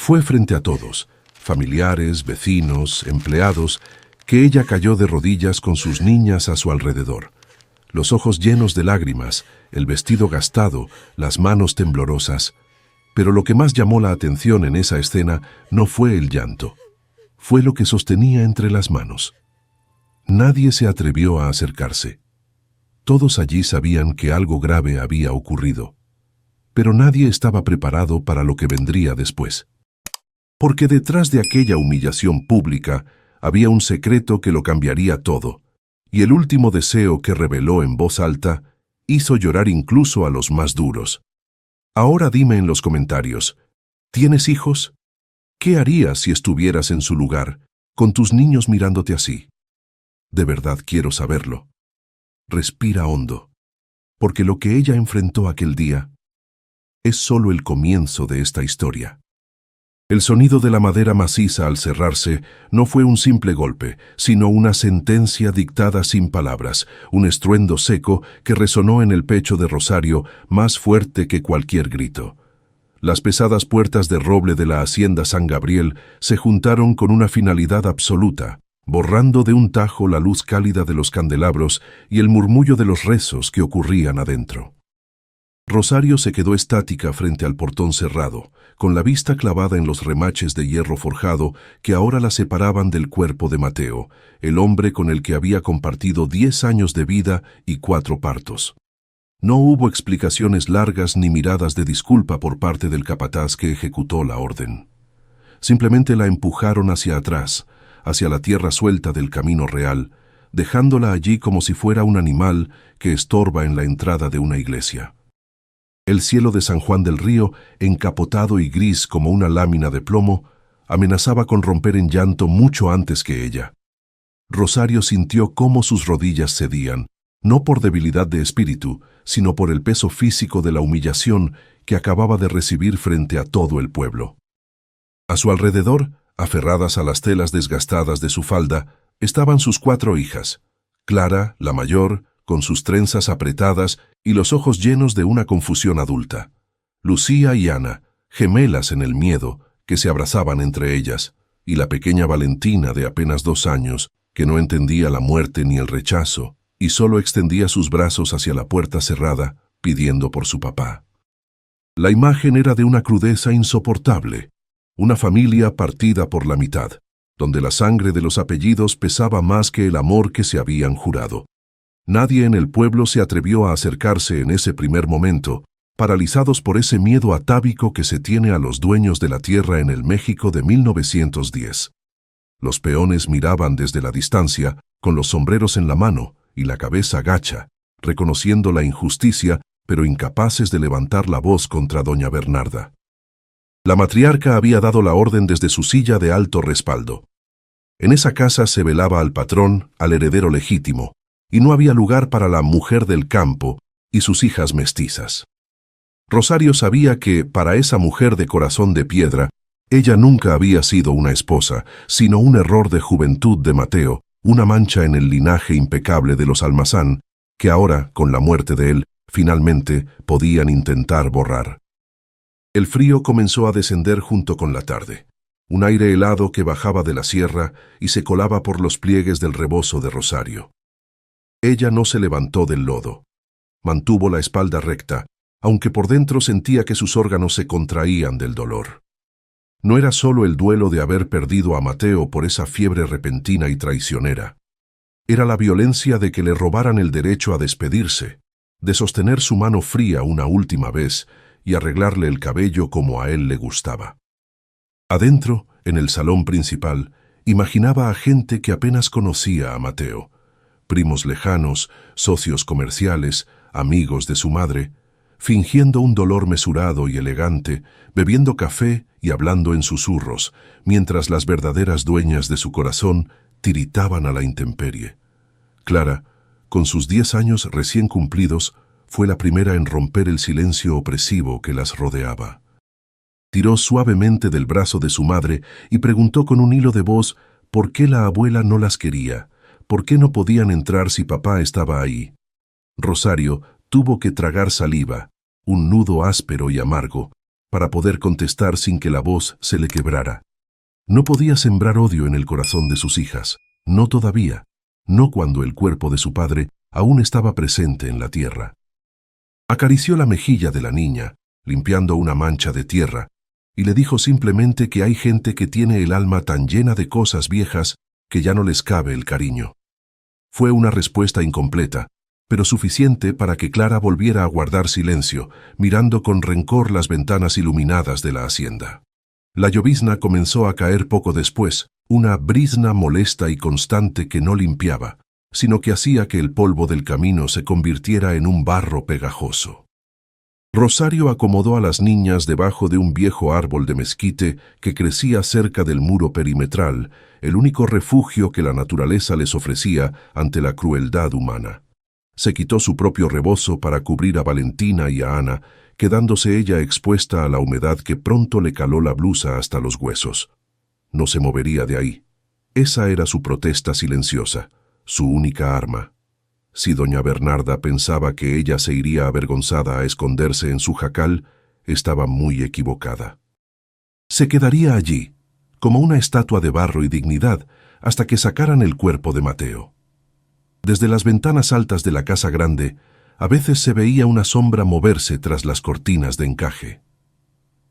Fue frente a todos, familiares, vecinos, empleados, que ella cayó de rodillas con sus niñas a su alrededor. Los ojos llenos de lágrimas, el vestido gastado, las manos temblorosas. Pero lo que más llamó la atención en esa escena no fue el llanto, fue lo que sostenía entre las manos. Nadie se atrevió a acercarse. Todos allí sabían que algo grave había ocurrido, pero nadie estaba preparado para lo que vendría después. Porque detrás de aquella humillación pública había un secreto que lo cambiaría todo, y el último deseo que reveló en voz alta hizo llorar incluso a los más duros. Ahora dime en los comentarios, ¿tienes hijos? ¿Qué harías si estuvieras en su lugar, con tus niños mirándote así? De verdad quiero saberlo. Respira hondo, porque lo que ella enfrentó aquel día es solo el comienzo de esta historia. El sonido de la madera maciza al cerrarse no fue un simple golpe, sino una sentencia dictada sin palabras, un estruendo seco que resonó en el pecho de Rosario más fuerte que cualquier grito. Las pesadas puertas de roble de la hacienda San Gabriel se juntaron con una finalidad absoluta, borrando de un tajo la luz cálida de los candelabros y el murmullo de los rezos que ocurrían adentro. Rosario se quedó estática frente al portón cerrado, con la vista clavada en los remaches de hierro forjado que ahora la separaban del cuerpo de Mateo, el hombre con el que había compartido 10 años de vida y 4 partos. No hubo explicaciones largas ni miradas de disculpa por parte del capataz que ejecutó la orden. Simplemente la empujaron hacia atrás, hacia la tierra suelta del camino real, dejándola allí como si fuera un animal que estorba en la entrada de una iglesia. El cielo de San Juan del Río, encapotado y gris como una lámina de plomo, amenazaba con romper en llanto mucho antes que ella. Rosario sintió cómo sus rodillas cedían, no por debilidad de espíritu, sino por el peso físico de la humillación que acababa de recibir frente a todo el pueblo. A su alrededor, aferradas a las telas desgastadas de su falda, estaban sus 4 hijas. Clara, la mayor, con sus trenzas apretadas y los ojos llenos de una confusión adulta. Lucía y Ana, gemelas en el miedo, que se abrazaban entre ellas, y la pequeña Valentina de apenas 2 años, que no entendía la muerte ni el rechazo, y solo extendía sus brazos hacia la puerta cerrada, pidiendo por su papá. La imagen era de una crudeza insoportable, una familia partida por la mitad, donde la sangre de los apellidos pesaba más que el amor que se habían jurado. Nadie en el pueblo se atrevió a acercarse en ese primer momento, paralizados por ese miedo atávico que se tiene a los dueños de la tierra en el México de 1910. Los peones miraban desde la distancia, con los sombreros en la mano y la cabeza gacha, reconociendo la injusticia, pero incapaces de levantar la voz contra doña Bernarda. La matriarca había dado la orden desde su silla de alto respaldo. En esa casa se velaba al patrón, al heredero legítimo, y no había lugar para la mujer del campo y sus hijas mestizas. Rosario sabía que, para esa mujer de corazón de piedra, ella nunca había sido una esposa, sino un error de juventud de Mateo, una mancha en el linaje impecable de los Almazán, que ahora, con la muerte de él, finalmente podían intentar borrar. El frío comenzó a descender junto con la tarde, un aire helado que bajaba de la sierra y se colaba por los pliegues del rebozo de Rosario. Ella no se levantó del lodo. Mantuvo la espalda recta, aunque por dentro sentía que sus órganos se contraían del dolor. No era solo el duelo de haber perdido a Mateo por esa fiebre repentina y traicionera. Era la violencia de que le robaran el derecho a despedirse, de sostener su mano fría una última vez y arreglarle el cabello como a él le gustaba. Adentro, en el salón principal, imaginaba a gente que apenas conocía a Mateo. Primos lejanos, socios comerciales, amigos de su madre, fingiendo un dolor mesurado y elegante, bebiendo café y hablando en susurros, mientras las verdaderas dueñas de su corazón tiritaban a la intemperie. Clara, con sus 10 años recién cumplidos, fue la primera en romper el silencio opresivo que las rodeaba. Tiró suavemente del brazo de su madre y preguntó con un hilo de voz por qué la abuela no las quería. ¿Por qué no podían entrar si papá estaba ahí? Rosario tuvo que tragar saliva, un nudo áspero y amargo, para poder contestar sin que la voz se le quebrara. No podía sembrar odio en el corazón de sus hijas, no todavía, no cuando el cuerpo de su padre aún estaba presente en la tierra. Acarició la mejilla de la niña, limpiando una mancha de tierra, y le dijo simplemente que hay gente que tiene el alma tan llena de cosas viejas que ya no les cabe el cariño. Fue una respuesta incompleta, pero suficiente para que Clara volviera a guardar silencio, mirando con rencor las ventanas iluminadas de la hacienda. La llovizna comenzó a caer poco después, una brizna molesta y constante que no limpiaba, sino que hacía que el polvo del camino se convirtiera en un barro pegajoso. Rosario acomodó a las niñas debajo de un viejo árbol de mezquite que crecía cerca del muro perimetral, el único refugio que la naturaleza les ofrecía ante la crueldad humana. Se quitó su propio rebozo para cubrir a Valentina y a Ana, quedándose ella expuesta a la humedad que pronto le caló la blusa hasta los huesos. No se movería de ahí. Esa era su protesta silenciosa, su única arma. Si doña Bernarda pensaba que ella se iría avergonzada a esconderse en su jacal, estaba muy equivocada. Se quedaría allí, como una estatua de barro y dignidad, hasta que sacaran el cuerpo de Mateo. Desde las ventanas altas de la casa grande, a veces se veía una sombra moverse tras las cortinas de encaje.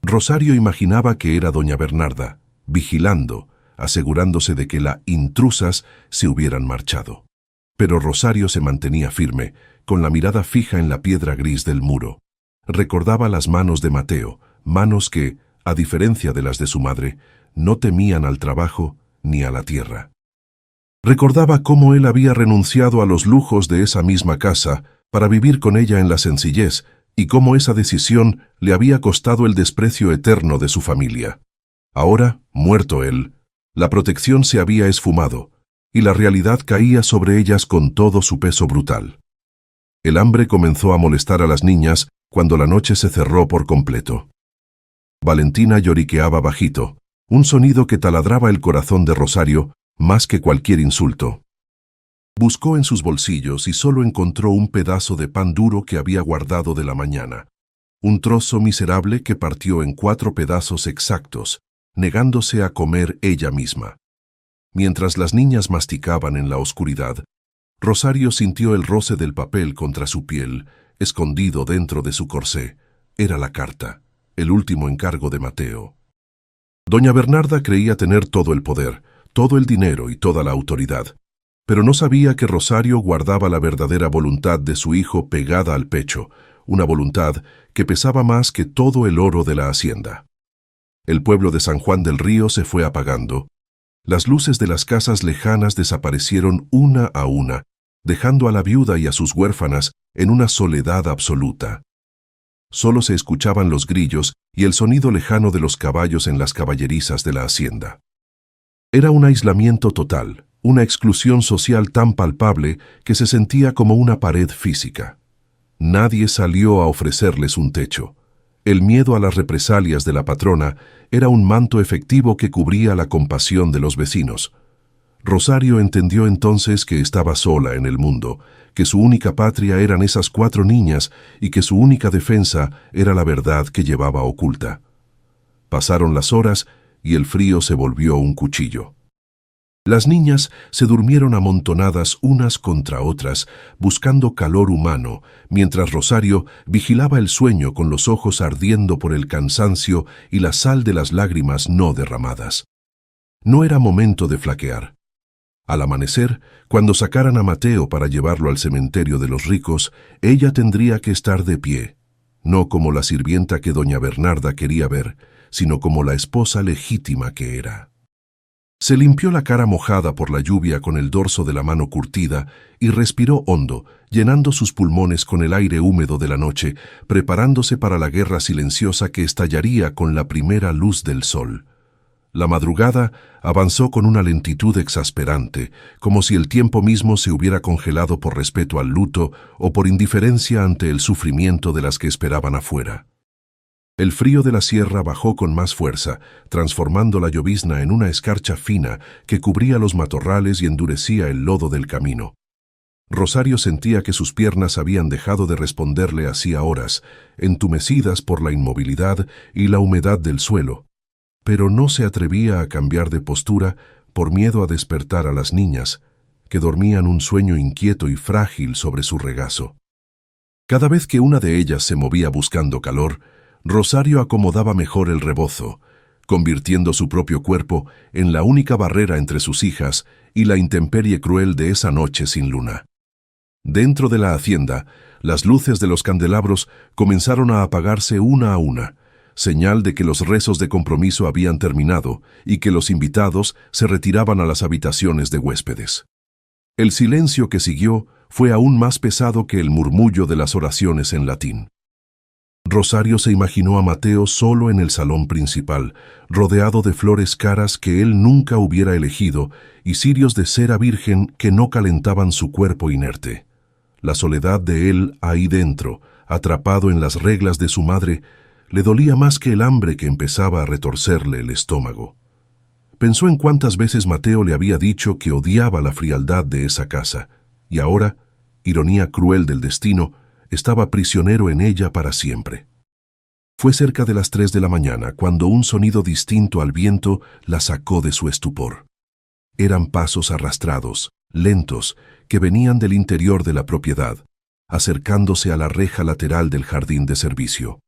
Rosario imaginaba que era doña Bernarda, vigilando, asegurándose de que las intrusas se hubieran marchado. Pero Rosario se mantenía firme, con la mirada fija en la piedra gris del muro. Recordaba las manos de Mateo, manos que, a diferencia de las de su madre, no temían al trabajo ni a la tierra. Recordaba cómo él había renunciado a los lujos de esa misma casa para vivir con ella en la sencillez y cómo esa decisión le había costado el desprecio eterno de su familia. Ahora, muerto él, la protección se había esfumado y la realidad caía sobre ellas con todo su peso brutal. El hambre comenzó a molestar a las niñas cuando la noche se cerró por completo. Valentina lloriqueaba bajito, un sonido que taladraba el corazón de Rosario más que cualquier insulto. Buscó en sus bolsillos y solo encontró un pedazo de pan duro que había guardado de la mañana, un trozo miserable que partió en 4 pedazos exactos, negándose a comer ella misma. Mientras las niñas masticaban en la oscuridad, Rosario sintió el roce del papel contra su piel, escondido dentro de su corsé. Era la carta, el último encargo de Mateo. Doña Bernarda creía tener todo el poder, todo el dinero y toda la autoridad, pero no sabía que Rosario guardaba la verdadera voluntad de su hijo pegada al pecho, una voluntad que pesaba más que todo el oro de la hacienda. El pueblo de San Juan del Río se fue apagando. Las luces de las casas lejanas desaparecieron una a una, dejando a la viuda y a sus huérfanas en una soledad absoluta. Solo se escuchaban los grillos y el sonido lejano de los caballos en las caballerizas de la hacienda. Era un aislamiento total, una exclusión social tan palpable que se sentía como una pared física. Nadie salió a ofrecerles un techo. El miedo a las represalias de la patrona era un manto efectivo que cubría la compasión de los vecinos. Rosario entendió entonces que estaba sola en el mundo, que su única patria eran esas 4 niñas y que su única defensa era la verdad que llevaba oculta. Pasaron las horas y el frío se volvió un cuchillo. Las niñas se durmieron amontonadas unas contra otras, buscando calor humano, mientras Rosario vigilaba el sueño con los ojos ardiendo por el cansancio y la sal de las lágrimas no derramadas. No era momento de flaquear. Al amanecer, cuando sacaran a Mateo para llevarlo al cementerio de los ricos, ella tendría que estar de pie, no como la sirvienta que doña Bernarda quería ver, sino como la esposa legítima que era. Se limpió la cara mojada por la lluvia con el dorso de la mano curtida y respiró hondo, llenando sus pulmones con el aire húmedo de la noche, preparándose para la guerra silenciosa que estallaría con la primera luz del sol. La madrugada avanzó con una lentitud exasperante, como si el tiempo mismo se hubiera congelado por respeto al luto o por indiferencia ante el sufrimiento de las que esperaban afuera. El frío de la sierra bajó con más fuerza, transformando la llovizna en una escarcha fina que cubría los matorrales y endurecía el lodo del camino. Rosario sentía que sus piernas habían dejado de responderle hacía horas, entumecidas por la inmovilidad y la humedad del suelo, pero no se atrevía a cambiar de postura por miedo a despertar a las niñas, que dormían un sueño inquieto y frágil sobre su regazo. Cada vez que una de ellas se movía buscando calor, Rosario acomodaba mejor el rebozo, convirtiendo su propio cuerpo en la única barrera entre sus hijas y la intemperie cruel de esa noche sin luna. Dentro de la hacienda, las luces de los candelabros comenzaron a apagarse una a una, señal de que los rezos de compromiso habían terminado y que los invitados se retiraban a las habitaciones de huéspedes. El silencio que siguió fue aún más pesado que el murmullo de las oraciones en latín. Rosario se imaginó a Mateo solo en el salón principal, rodeado de flores caras que él nunca hubiera elegido y cirios de cera virgen que no calentaban su cuerpo inerte. La soledad de él ahí dentro, atrapado en las reglas de su madre, le dolía más que el hambre que empezaba a retorcerle el estómago. Pensó en cuántas veces Mateo le había dicho que odiaba la frialdad de esa casa, y ahora, ironía cruel del destino, estaba prisionero en ella para siempre. Fue cerca de las 3 de la mañana cuando un sonido distinto al viento la sacó de su estupor. Eran pasos arrastrados, lentos, que venían del interior de la propiedad, acercándose a la reja lateral del jardín de servicio.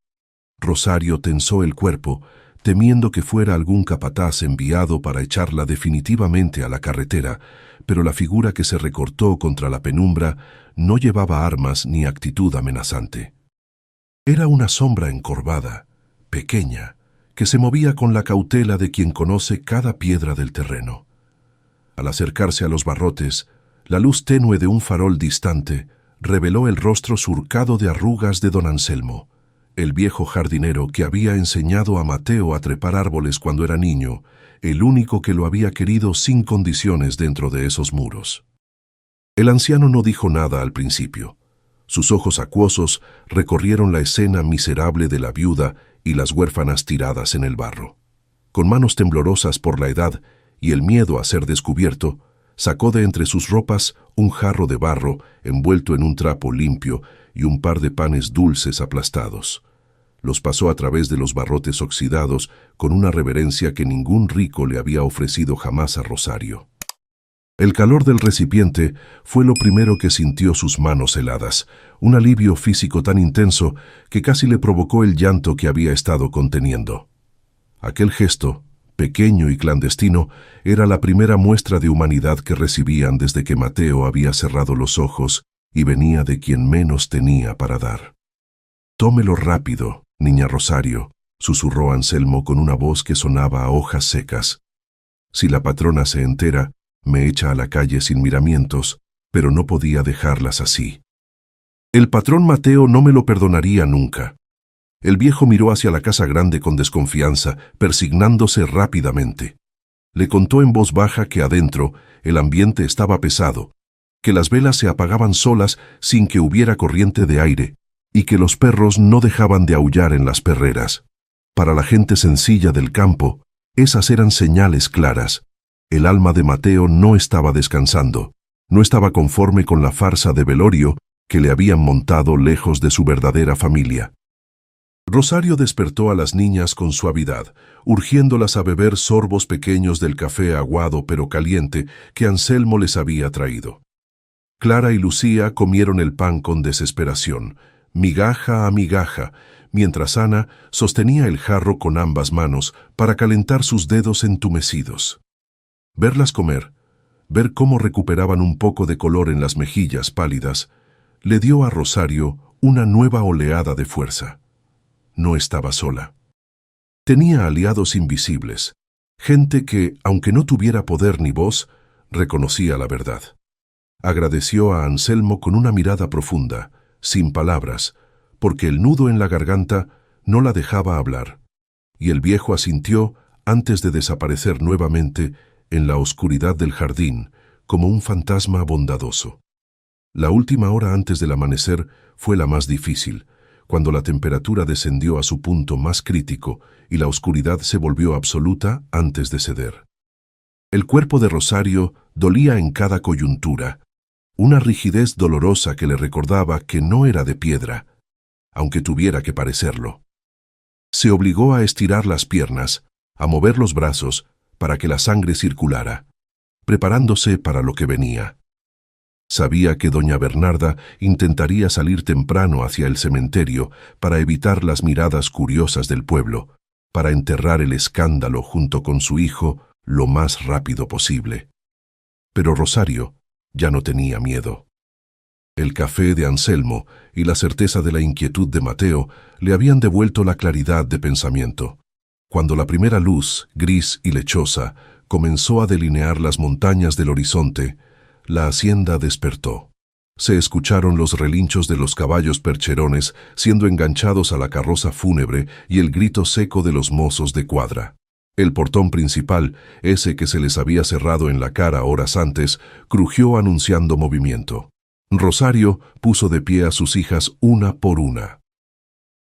Rosario tensó el cuerpo, temiendo que fuera algún capataz enviado para echarla definitivamente a la carretera, pero la figura que se recortó contra la penumbra no llevaba armas ni actitud amenazante. Era una sombra encorvada, pequeña, que se movía con la cautela de quien conoce cada piedra del terreno. Al acercarse a los barrotes, la luz tenue de un farol distante reveló el rostro surcado de arrugas de don Anselmo, el viejo jardinero que había enseñado a Mateo a trepar árboles cuando era niño, el único que lo había querido sin condiciones dentro de esos muros. El anciano no dijo nada al principio. Sus ojos acuosos recorrieron la escena miserable de la viuda y las huérfanas tiradas en el barro. Con manos temblorosas por la edad y el miedo a ser descubierto, sacó de entre sus ropas un jarro de barro envuelto en un trapo limpio y un par de panes dulces aplastados. Los pasó a través de los barrotes oxidados con una reverencia que ningún rico le había ofrecido jamás a Rosario. El calor del recipiente fue lo primero que sintió sus manos heladas, un alivio físico tan intenso que casi le provocó el llanto que había estado conteniendo. Aquel gesto, pequeño y clandestino, era la primera muestra de humanidad que recibían desde que Mateo había cerrado los ojos y venía de quien menos tenía para dar. «Tómelo rápido, niña Rosario», susurró Anselmo con una voz que sonaba a hojas secas. «Si la patrona se entera, me echa a la calle sin miramientos, pero no podía dejarlas así». El patrón Mateo no me lo perdonaría nunca. El viejo miró hacia la casa grande con desconfianza, persignándose rápidamente. Le contó en voz baja que adentro el ambiente estaba pesado, que las velas se apagaban solas sin que hubiera corriente de aire, y que los perros no dejaban de aullar en las perreras. Para la gente sencilla del campo, esas eran señales claras. El alma de Mateo no estaba descansando, no estaba conforme con la farsa de velorio que le habían montado lejos de su verdadera familia. Rosario despertó a las niñas con suavidad, urgiéndolas a beber sorbos pequeños del café aguado pero caliente que Anselmo les había traído. Clara y Lucía comieron el pan con desesperación, migaja a migaja, mientras Ana sostenía el jarro con ambas manos para calentar sus dedos entumecidos. Verlas comer, ver cómo recuperaban un poco de color en las mejillas pálidas, le dio a Rosario una nueva oleada de fuerza. No estaba sola. Tenía aliados invisibles, gente que, aunque no tuviera poder ni voz, reconocía la verdad. Agradeció a Anselmo con una mirada profunda, sin palabras, porque el nudo en la garganta no la dejaba hablar, y el viejo asintió antes de desaparecer nuevamente en la oscuridad del jardín, como un fantasma bondadoso. La última hora antes del amanecer fue la más difícil, cuando la temperatura descendió a su punto más crítico y la oscuridad se volvió absoluta antes de ceder. El cuerpo de Rosario dolía en cada coyuntura, una rigidez dolorosa que le recordaba que no era de piedra, aunque tuviera que parecerlo. Se obligó a estirar las piernas, a mover los brazos para que la sangre circulara, preparándose para lo que venía. Sabía que doña Bernarda intentaría salir temprano hacia el cementerio para evitar las miradas curiosas del pueblo, para enterrar el escándalo junto con su hijo lo más rápido posible. Pero Rosario ya no tenía miedo. El café de Anselmo y la certeza de la inquietud de Mateo le habían devuelto la claridad de pensamiento. Cuando la primera luz, gris y lechosa, comenzó a delinear las montañas del horizonte, la hacienda despertó. Se escucharon los relinchos de los caballos percherones siendo enganchados a la carroza fúnebre y el grito seco de los mozos de cuadra. El portón principal, ese que se les había cerrado en la cara horas antes, crujió anunciando movimiento. Rosario puso de pie a sus hijas una por una.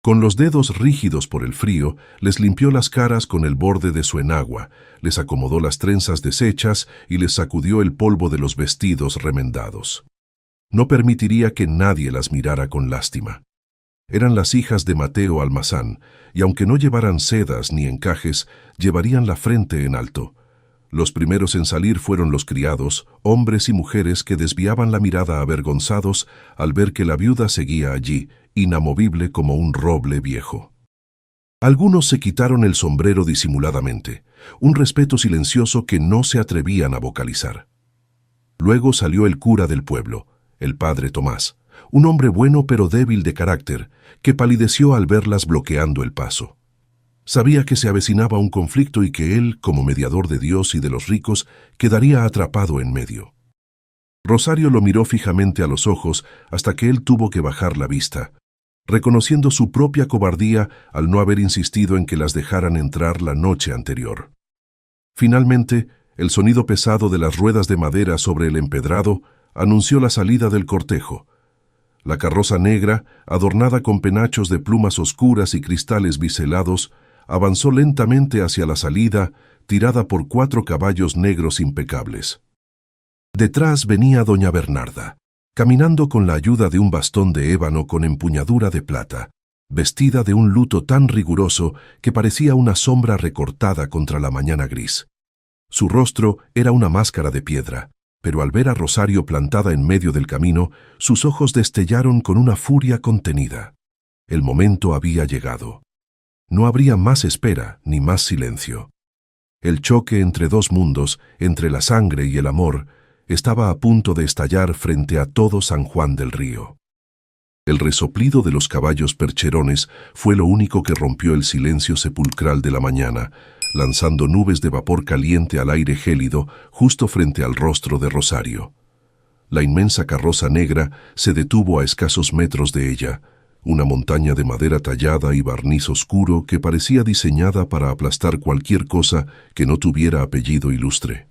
Con los dedos rígidos por el frío, les limpió las caras con el borde de su enagua, les acomodó las trenzas deshechas y les sacudió el polvo de los vestidos remendados. No permitiría que nadie las mirara con lástima. Eran las hijas de Mateo Almazán, y aunque no llevaran sedas ni encajes, llevarían la frente en alto. Los primeros en salir fueron los criados, hombres y mujeres que desviaban la mirada avergonzados al ver que la viuda seguía allí, inamovible como un roble viejo. Algunos se quitaron el sombrero disimuladamente, un respeto silencioso que no se atrevían a vocalizar. Luego salió el cura del pueblo, el padre Tomás, un hombre bueno pero débil de carácter, que palideció al verlas bloqueando el paso. Sabía que se avecinaba un conflicto y que él, como mediador de Dios y de los ricos, quedaría atrapado en medio. Rosario lo miró fijamente a los ojos hasta que él tuvo que bajar la vista, reconociendo su propia cobardía al no haber insistido en que las dejaran entrar la noche anterior. Finalmente, el sonido pesado de las ruedas de madera sobre el empedrado anunció la salida del cortejo. La carroza negra, adornada con penachos de plumas oscuras y cristales biselados, avanzó lentamente hacia la salida, tirada por 4 caballos negros impecables. Detrás venía doña Bernarda, caminando con la ayuda de un bastón de ébano con empuñadura de plata, vestida de un luto tan riguroso que parecía una sombra recortada contra la mañana gris. Su rostro era una máscara de piedra, pero al ver a Rosario plantada en medio del camino, sus ojos destellaron con una furia contenida. El momento había llegado. No habría más espera ni más silencio. El choque entre dos mundos, entre la sangre y el amor, estaba a punto de estallar frente a todo San Juan del Río. El resoplido de los caballos percherones fue lo único que rompió el silencio sepulcral de la mañana, lanzando nubes de vapor caliente al aire gélido justo frente al rostro de Rosario. La inmensa carroza negra se detuvo a escasos metros de ella, una montaña de madera tallada y barniz oscuro que parecía diseñada para aplastar cualquier cosa que no tuviera apellido ilustre.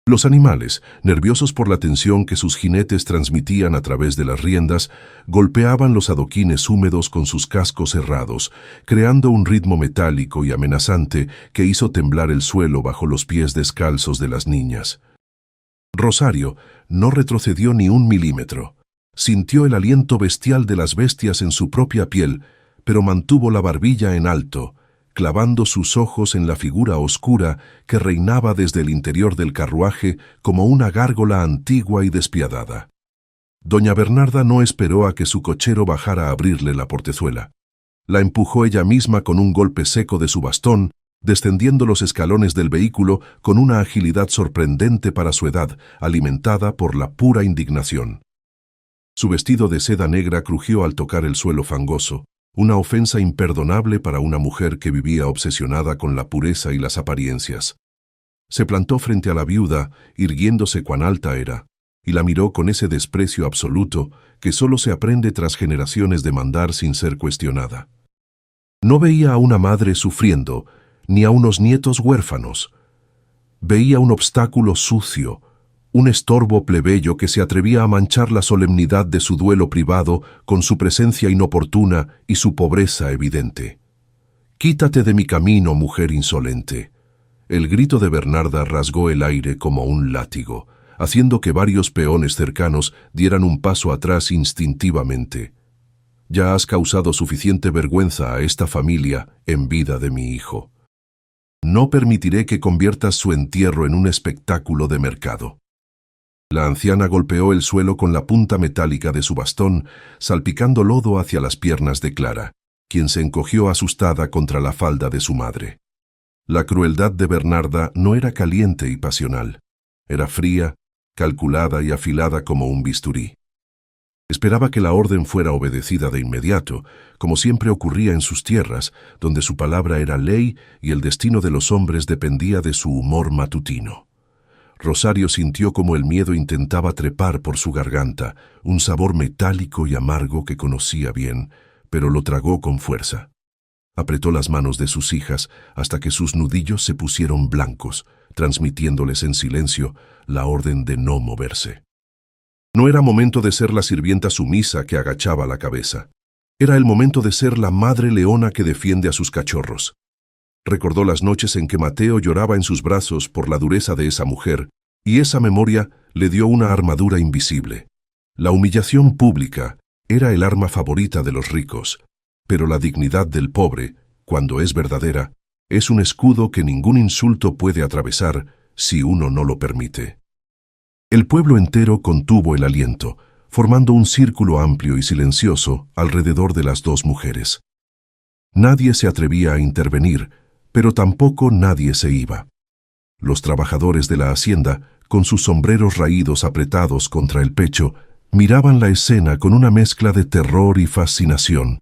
Los animales, nerviosos por la tensión que sus jinetes transmitían a través de las riendas, golpeaban los adoquines húmedos con sus cascos cerrados, creando un ritmo metálico y amenazante que hizo temblar el suelo bajo los pies descalzos de las niñas. Rosario no retrocedió ni un milímetro. Sintió el aliento bestial de las bestias en su propia piel, pero mantuvo la barbilla en alto, clavando sus ojos en la figura oscura que reinaba desde el interior del carruaje como una gárgola antigua y despiadada. Doña Bernarda no esperó a que su cochero bajara a abrirle la portezuela. La empujó ella misma con un golpe seco de su bastón, descendiendo los escalones del vehículo con una agilidad sorprendente para su edad, alimentada por la pura indignación. Su vestido de seda negra crujió al tocar el suelo fangoso, una ofensa imperdonable para una mujer que vivía obsesionada con la pureza y las apariencias. Se plantó frente a la viuda, irguiéndose cuán alta era, y la miró con ese desprecio absoluto que solo se aprende tras generaciones de mandar sin ser cuestionada. No veía a una madre sufriendo, ni a unos nietos huérfanos. Veía un obstáculo sucio, un estorbo plebeyo que se atrevía a manchar la solemnidad de su duelo privado con su presencia inoportuna y su pobreza evidente. «Quítate de mi camino, mujer insolente». El grito de Bernarda rasgó el aire como un látigo, haciendo que varios peones cercanos dieran un paso atrás instintivamente. Ya has causado suficiente vergüenza a esta familia en vida de mi hijo. No permitiré que conviertas su entierro en un espectáculo de mercado. La anciana golpeó el suelo con la punta metálica de su bastón, salpicando lodo hacia las piernas de Clara, quien se encogió asustada contra la falda de su madre. La crueldad de Bernarda no era caliente y pasional. Era fría, calculada y afilada como un bisturí. Esperaba que la orden fuera obedecida de inmediato, como siempre ocurría en sus tierras, donde su palabra era ley y el destino de los hombres dependía de su humor matutino. Rosario sintió como el miedo intentaba trepar por su garganta, un sabor metálico y amargo que conocía bien, pero lo tragó con fuerza. Apretó las manos de sus hijas hasta que sus nudillos se pusieron blancos, transmitiéndoles en silencio la orden de no moverse. No era momento de ser la sirvienta sumisa que agachaba la cabeza. Era el momento de ser la madre leona que defiende a sus cachorros. Recordó las noches en que Mateo lloraba en sus brazos por la dureza de esa mujer, y esa memoria le dio una armadura invisible. La humillación pública era el arma favorita de los ricos, pero la dignidad del pobre, cuando es verdadera, es un escudo que ningún insulto puede atravesar si uno no lo permite. El pueblo entero contuvo el aliento, formando un círculo amplio y silencioso alrededor de las dos mujeres. Nadie se atrevía a intervenir, pero tampoco nadie se iba. Los trabajadores de la hacienda, con sus sombreros raídos apretados contra el pecho, miraban la escena con una mezcla de terror y fascinación.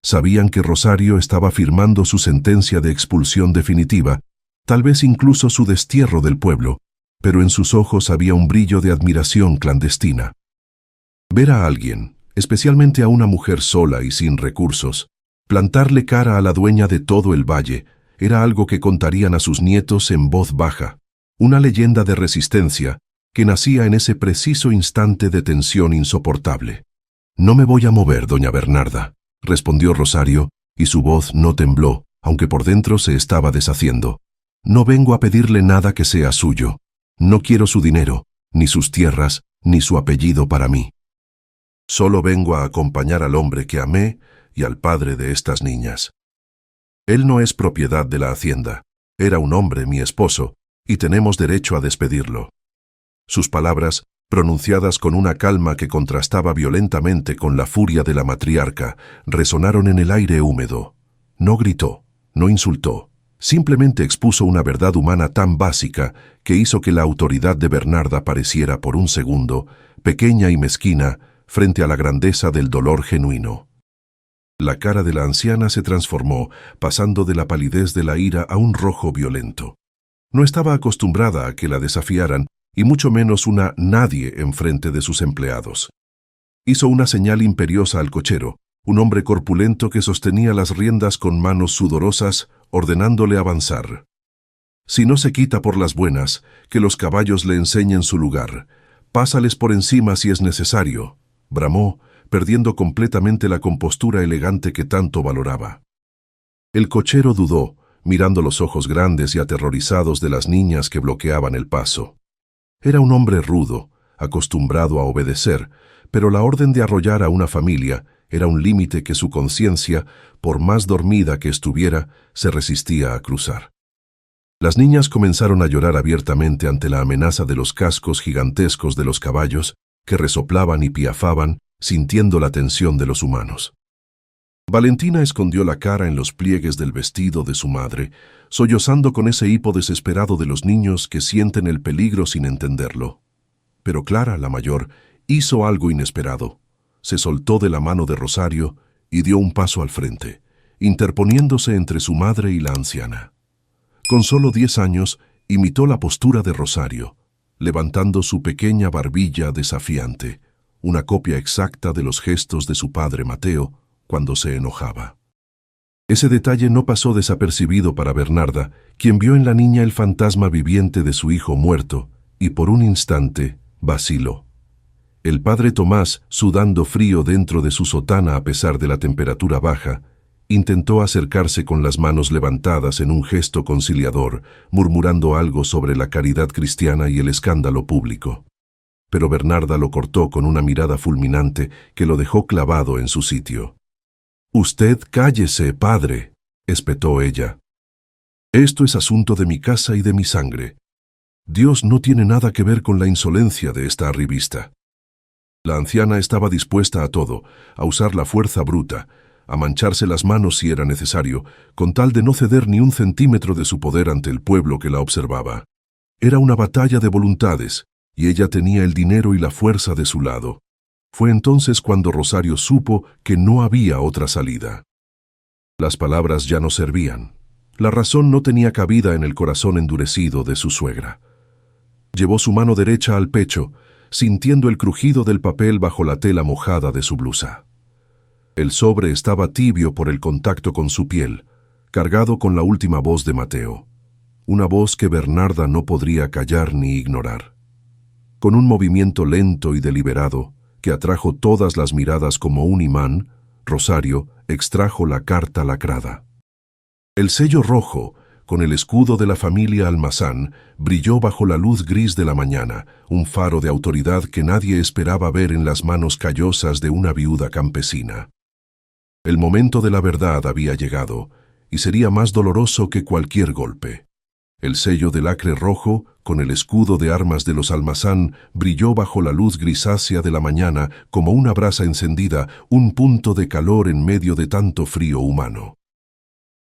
Sabían que Rosario estaba firmando su sentencia de expulsión definitiva, tal vez incluso su destierro del pueblo, pero en sus ojos había un brillo de admiración clandestina. Ver a alguien, especialmente a una mujer sola y sin recursos, plantarle cara a la dueña de todo el valle, era algo que contarían a sus nietos en voz baja, una leyenda de resistencia que nacía en ese preciso instante de tensión insoportable. «No me voy a mover, doña Bernarda», respondió Rosario, y su voz no tembló, aunque por dentro se estaba deshaciendo. «No vengo a pedirle nada que sea suyo. No quiero su dinero, ni sus tierras, ni su apellido para mí. Solo vengo a acompañar al hombre que amé y al padre de estas niñas. Él no es propiedad de la hacienda. Era un hombre, mi esposo, y tenemos derecho a despedirlo». Sus palabras, pronunciadas con una calma que contrastaba violentamente con la furia de la matriarca, resonaron en el aire húmedo. No gritó, no insultó. Simplemente expuso una verdad humana tan básica que hizo que la autoridad de Bernarda pareciera por un segundo pequeña y mezquina frente a la grandeza del dolor genuino. La cara de la anciana se transformó, pasando de la palidez de la ira a un rojo violento. No estaba acostumbrada a que la desafiaran, y mucho menos una nadie enfrente de sus empleados. Hizo una señal imperiosa al cochero, un hombre corpulento que sostenía las riendas con manos sudorosas, ordenándole avanzar. «Si no se quita por las buenas, que los caballos le enseñen su lugar. Pásales por encima si es necesario», bramó, perdiendo completamente la compostura elegante que tanto valoraba. El cochero dudó, mirando los ojos grandes y aterrorizados de las niñas que bloqueaban el paso. Era un hombre rudo, acostumbrado a obedecer, pero la orden de arrollar a una familia era un límite que su conciencia, por más dormida que estuviera, se resistía a cruzar. Las niñas comenzaron a llorar abiertamente ante la amenaza de los cascos gigantescos de los caballos, que resoplaban y piafaban, sintiendo la tensión de los humanos. Valentina escondió la cara en los pliegues del vestido de su madre, sollozando con ese hipo desesperado de los niños que sienten el peligro sin entenderlo. Pero Clara, la mayor, hizo algo inesperado. Se soltó de la mano de Rosario y dio un paso al frente, interponiéndose entre su madre y la anciana. Con solo 10 años, imitó la postura de Rosario, levantando su pequeña barbilla desafiante, una copia exacta de los gestos de su padre Mateo cuando se enojaba. Ese detalle no pasó desapercibido para Bernarda, quien vio en la niña el fantasma viviente de su hijo muerto, y por un instante vaciló. El padre Tomás, sudando frío dentro de su sotana a pesar de la temperatura baja, Intentó acercarse con las manos levantadas en un gesto conciliador, murmurando algo sobre la caridad cristiana y el escándalo público. Pero Bernarda lo cortó con una mirada fulminante que lo dejó clavado en su sitio. «Usted cállese, padre», espetó ella. «Esto es asunto de mi casa y de mi sangre. Dios no tiene nada que ver con la insolencia de esta arribista». La anciana estaba dispuesta a todo, a usar la fuerza bruta, a mancharse las manos si era necesario, con tal de no ceder ni un centímetro de su poder ante el pueblo que la observaba. Era una batalla de voluntades, y ella tenía el dinero y la fuerza de su lado. Fue entonces cuando Rosario supo que no había otra salida. Las palabras ya no servían. La razón no tenía cabida en el corazón endurecido de su suegra. Llevó su mano derecha al pecho, sintiendo el crujido del papel bajo la tela mojada de su blusa. El sobre estaba tibio por el contacto con su piel, cargado con la última voz de Mateo. Una voz que Bernarda no podría callar ni ignorar. Con un movimiento lento y deliberado, que atrajo todas las miradas como un imán, Rosario extrajo la carta lacrada. El sello rojo, con el escudo de la familia Almazán, brilló bajo la luz gris de la mañana, un faro de autoridad que nadie esperaba ver en las manos callosas de una viuda campesina. El momento de la verdad había llegado, y sería más doloroso que cualquier golpe. El sello de lacre rojo, con el escudo de armas de los Almazán, brilló bajo la luz grisácea de la mañana como una brasa encendida, un punto de calor en medio de tanto frío humano.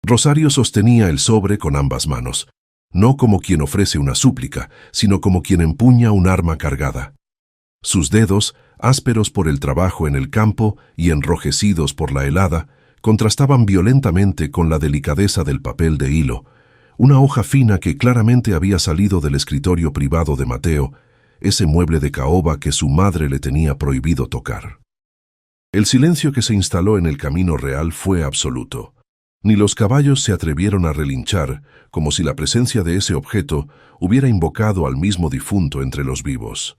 Rosario sostenía el sobre con ambas manos, no como quien ofrece una súplica, sino como quien empuña un arma cargada. Sus dedos, ásperos por el trabajo en el campo y enrojecidos por la helada, contrastaban violentamente con la delicadeza del papel de hilo, una hoja fina que claramente había salido del escritorio privado de Mateo, ese mueble de caoba que su madre le tenía prohibido tocar. El silencio que se instaló en el camino real fue absoluto. Ni los caballos se atrevieron a relinchar, como si la presencia de ese objeto hubiera invocado al mismo difunto entre los vivos.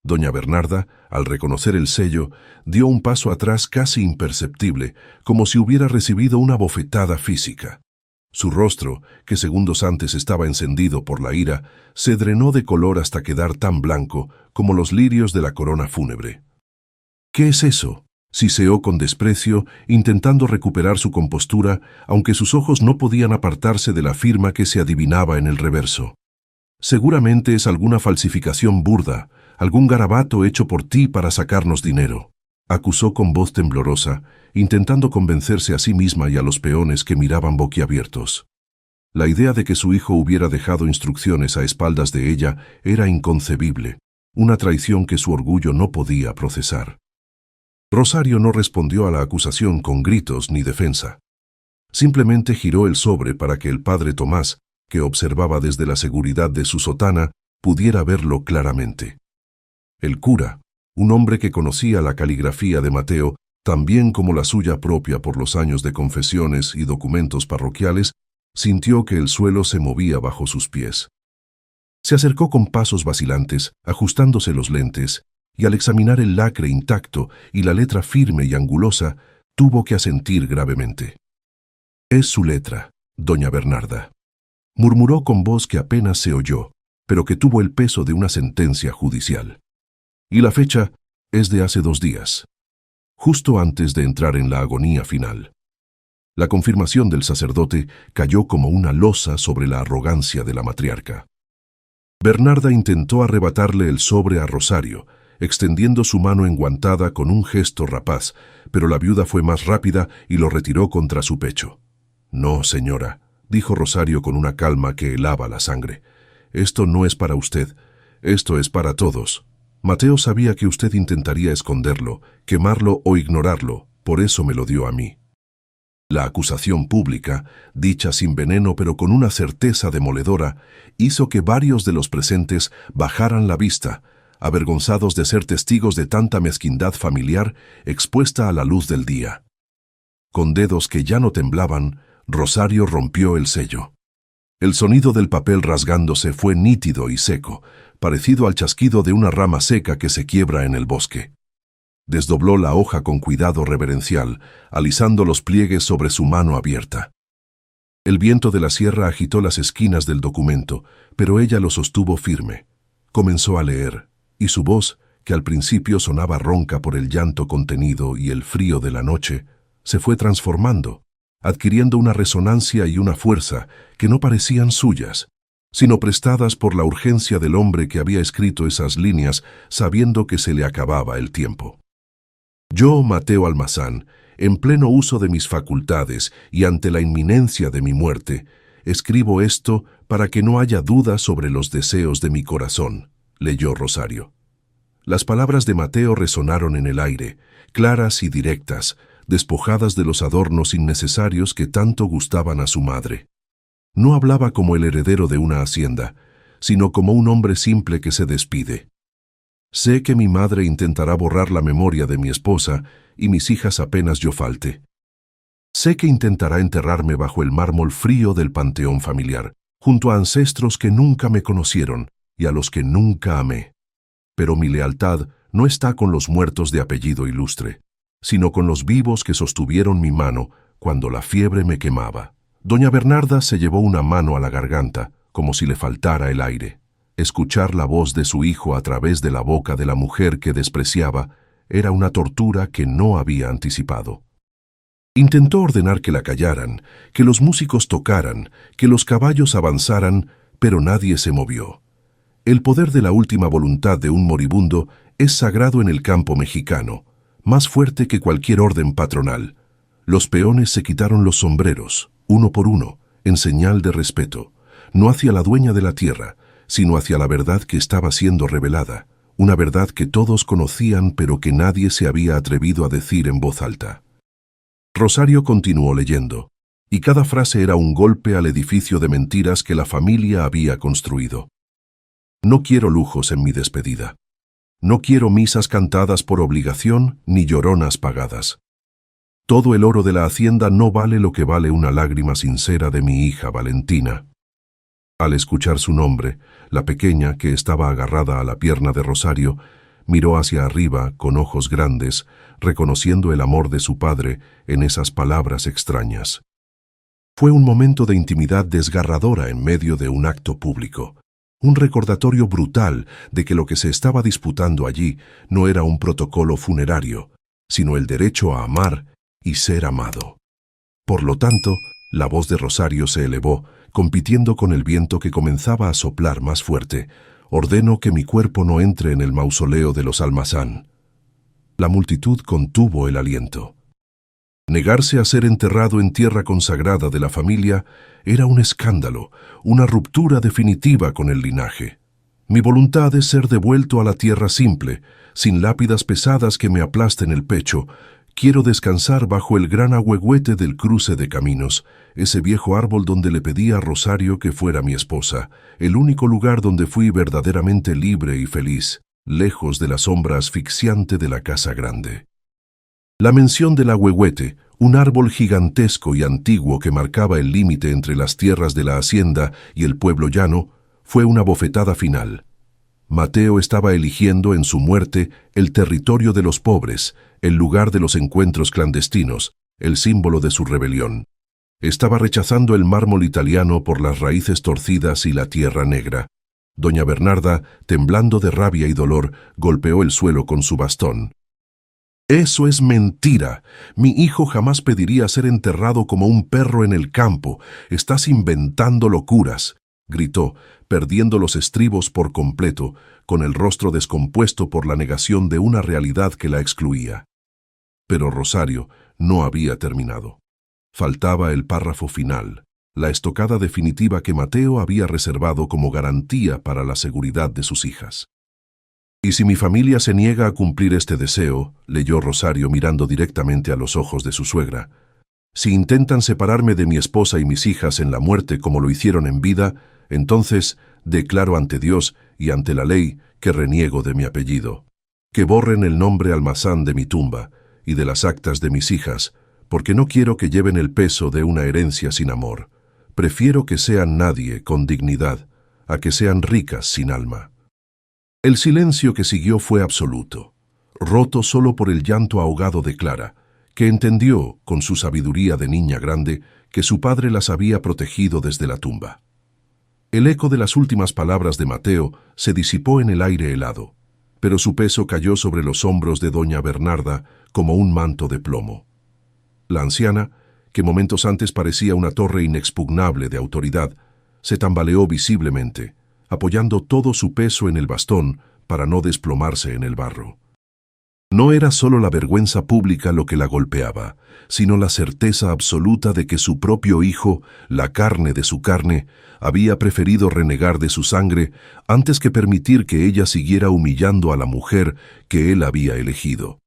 Doña Bernarda, al reconocer el sello, dio un paso atrás casi imperceptible, como si hubiera recibido una bofetada física. Su rostro, que segundos antes estaba encendido por la ira, se drenó de color hasta quedar tan blanco como los lirios de la corona fúnebre. «¿Qué es eso?», siseó con desprecio, intentando recuperar su compostura, aunque sus ojos no podían apartarse de la firma que se adivinaba en el reverso. «Seguramente es alguna falsificación burda, algún garabato hecho por ti para sacarnos dinero», acusó con voz temblorosa, intentando convencerse a sí misma y a los peones que miraban boquiabiertos. La idea de que su hijo hubiera dejado instrucciones a espaldas de ella era inconcebible, una traición que su orgullo no podía procesar. Rosario no respondió a la acusación con gritos ni defensa. Simplemente giró el sobre para que el padre Tomás, que observaba desde la seguridad de su sotana, pudiera verlo claramente. El cura, un hombre que conocía la caligrafía de Mateo, tan bien como la suya propia por los años de confesiones y documentos parroquiales, sintió que el suelo se movía bajo sus pies. Se acercó con pasos vacilantes, ajustándose los lentes, y al examinar el lacre intacto y la letra firme y angulosa, tuvo que asentir gravemente. «Es su letra, doña Bernarda», murmuró con voz que apenas se oyó, pero que tuvo el peso de una sentencia judicial. «Y la fecha es de hace 2 días, justo antes de entrar en la agonía final». La confirmación del sacerdote cayó como una losa sobre la arrogancia de la matriarca. Bernarda intentó arrebatarle el sobre a Rosario, extendiendo su mano enguantada con un gesto rapaz, pero la viuda fue más rápida y lo retiró contra su pecho. «No, señora», dijo Rosario con una calma que helaba la sangre. «Esto no es para usted, esto es para todos. Mateo sabía que usted intentaría esconderlo, quemarlo o ignorarlo, por eso me lo dio a mí». La acusación pública, dicha sin veneno pero con una certeza demoledora, hizo que varios de los presentes bajaran la vista, avergonzados de ser testigos de tanta mezquindad familiar expuesta a la luz del día. Con dedos que ya no temblaban, Rosario rompió el sello. El sonido del papel rasgándose fue nítido y seco, parecido al chasquido de una rama seca que se quiebra en el bosque. Desdobló la hoja con cuidado reverencial, alisando los pliegues sobre su mano abierta. El viento de la sierra agitó las esquinas del documento, pero ella lo sostuvo firme. Comenzó a leer, y su voz, que al principio sonaba ronca por el llanto contenido y el frío de la noche, se fue transformando, adquiriendo una resonancia y una fuerza que no parecían suyas, sino prestadas por la urgencia del hombre que había escrito esas líneas sabiendo que se le acababa el tiempo. Yo, Mateo Almazán, en pleno uso de mis facultades y ante la inminencia de mi muerte, escribo esto para que no haya duda sobre los deseos de mi corazón, leyó Rosario. Las palabras de Mateo resonaron en el aire, claras y directas, despojadas de los adornos innecesarios que tanto gustaban a su madre. No hablaba como el heredero de una hacienda, sino como un hombre simple que se despide. Sé que mi madre intentará borrar la memoria de mi esposa y mis hijas apenas yo falte. Sé que intentará enterrarme bajo el mármol frío del panteón familiar, junto a ancestros que nunca me conocieron y a los que nunca amé. Pero mi lealtad no está con los muertos de apellido ilustre, sino con los vivos que sostuvieron mi mano cuando la fiebre me quemaba. Doña Bernarda se llevó una mano a la garganta, como si le faltara el aire. Escuchar la voz de su hijo a través de la boca de la mujer que despreciaba era una tortura que no había anticipado. Intentó ordenar que la callaran, que los músicos tocaran, que los caballos avanzaran, pero nadie se movió. El poder de la última voluntad de un moribundo es sagrado en el campo mexicano, más fuerte que cualquier orden patronal. Los peones se quitaron los sombreros, uno por uno, en señal de respeto, no hacia la dueña de la tierra, sino hacia la verdad que estaba siendo revelada, una verdad que todos conocían pero que nadie se había atrevido a decir en voz alta. Rosario continuó leyendo, y cada frase era un golpe al edificio de mentiras que la familia había construido. No quiero lujos en mi despedida. No quiero misas cantadas por obligación ni lloronas pagadas. Todo el oro de la hacienda no vale lo que vale una lágrima sincera de mi hija Valentina. Al escuchar su nombre, la pequeña, que estaba agarrada a la pierna de Rosario, miró hacia arriba con ojos grandes, reconociendo el amor de su padre en esas palabras extrañas. Fue un momento de intimidad desgarradora en medio de un acto público, un recordatorio brutal de que lo que se estaba disputando allí no era un protocolo funerario, sino el derecho a amar y ser amado. Por lo tanto, la voz de Rosario se elevó, compitiendo con el viento que comenzaba a soplar más fuerte. Ordeno que mi cuerpo no entre en el mausoleo de los Almazán. La multitud contuvo el aliento. Negarse a ser enterrado en tierra consagrada de la familia era un escándalo, una ruptura definitiva con el linaje. Mi voluntad es ser devuelto a la tierra simple, sin lápidas pesadas que me aplasten el pecho. Quiero descansar bajo el gran ahuehuete del cruce de caminos, ese viejo árbol donde le pedí a Rosario que fuera mi esposa, el único lugar donde fui verdaderamente libre y feliz, lejos de la sombra asfixiante de la casa grande. La mención del ahuehuete, un árbol gigantesco y antiguo que marcaba el límite entre las tierras de la hacienda y el pueblo llano, fue una bofetada final. Mateo estaba eligiendo en su muerte el territorio de los pobres, el lugar de los encuentros clandestinos, el símbolo de su rebelión. Estaba rechazando el mármol italiano por las raíces torcidas y la tierra negra. Doña Bernarda, temblando de rabia y dolor, golpeó el suelo con su bastón. «Eso es mentira. Mi hijo jamás pediría ser enterrado como un perro en el campo. Estás inventando locuras», gritó, perdiendo los estribos por completo, con el rostro descompuesto por la negación de una realidad que la excluía. Pero Rosario no había terminado. Faltaba el párrafo final, la estocada definitiva que Mateo había reservado como garantía para la seguridad de sus hijas. «Y si mi familia se niega a cumplir este deseo», leyó Rosario mirando directamente a los ojos de su suegra, «si intentan separarme de mi esposa y mis hijas en la muerte como lo hicieron en vida, entonces declaro ante Dios y ante la ley que reniego de mi apellido. Que borren el nombre Almazán de mi tumba y de las actas de mis hijas, porque no quiero que lleven el peso de una herencia sin amor. Prefiero que sean nadie con dignidad a que sean ricas sin alma». El silencio que siguió fue absoluto. roto solo por el llanto ahogado de Clara, que entendió, con su sabiduría de niña grande, que su padre las había protegido desde la tumba. El eco de las últimas palabras de Mateo se disipó en el aire helado, pero su peso cayó sobre los hombros de doña Bernarda como un manto de plomo. La anciana, que momentos antes parecía una torre inexpugnable de autoridad, se tambaleó visiblemente, apoyando todo su peso en el bastón para no desplomarse en el barro. No era solo la vergüenza pública lo que la golpeaba, sino la certeza absoluta de que su propio hijo, la carne de su carne, había preferido renegar de su sangre antes que permitir que ella siguiera humillando a la mujer que él había elegido.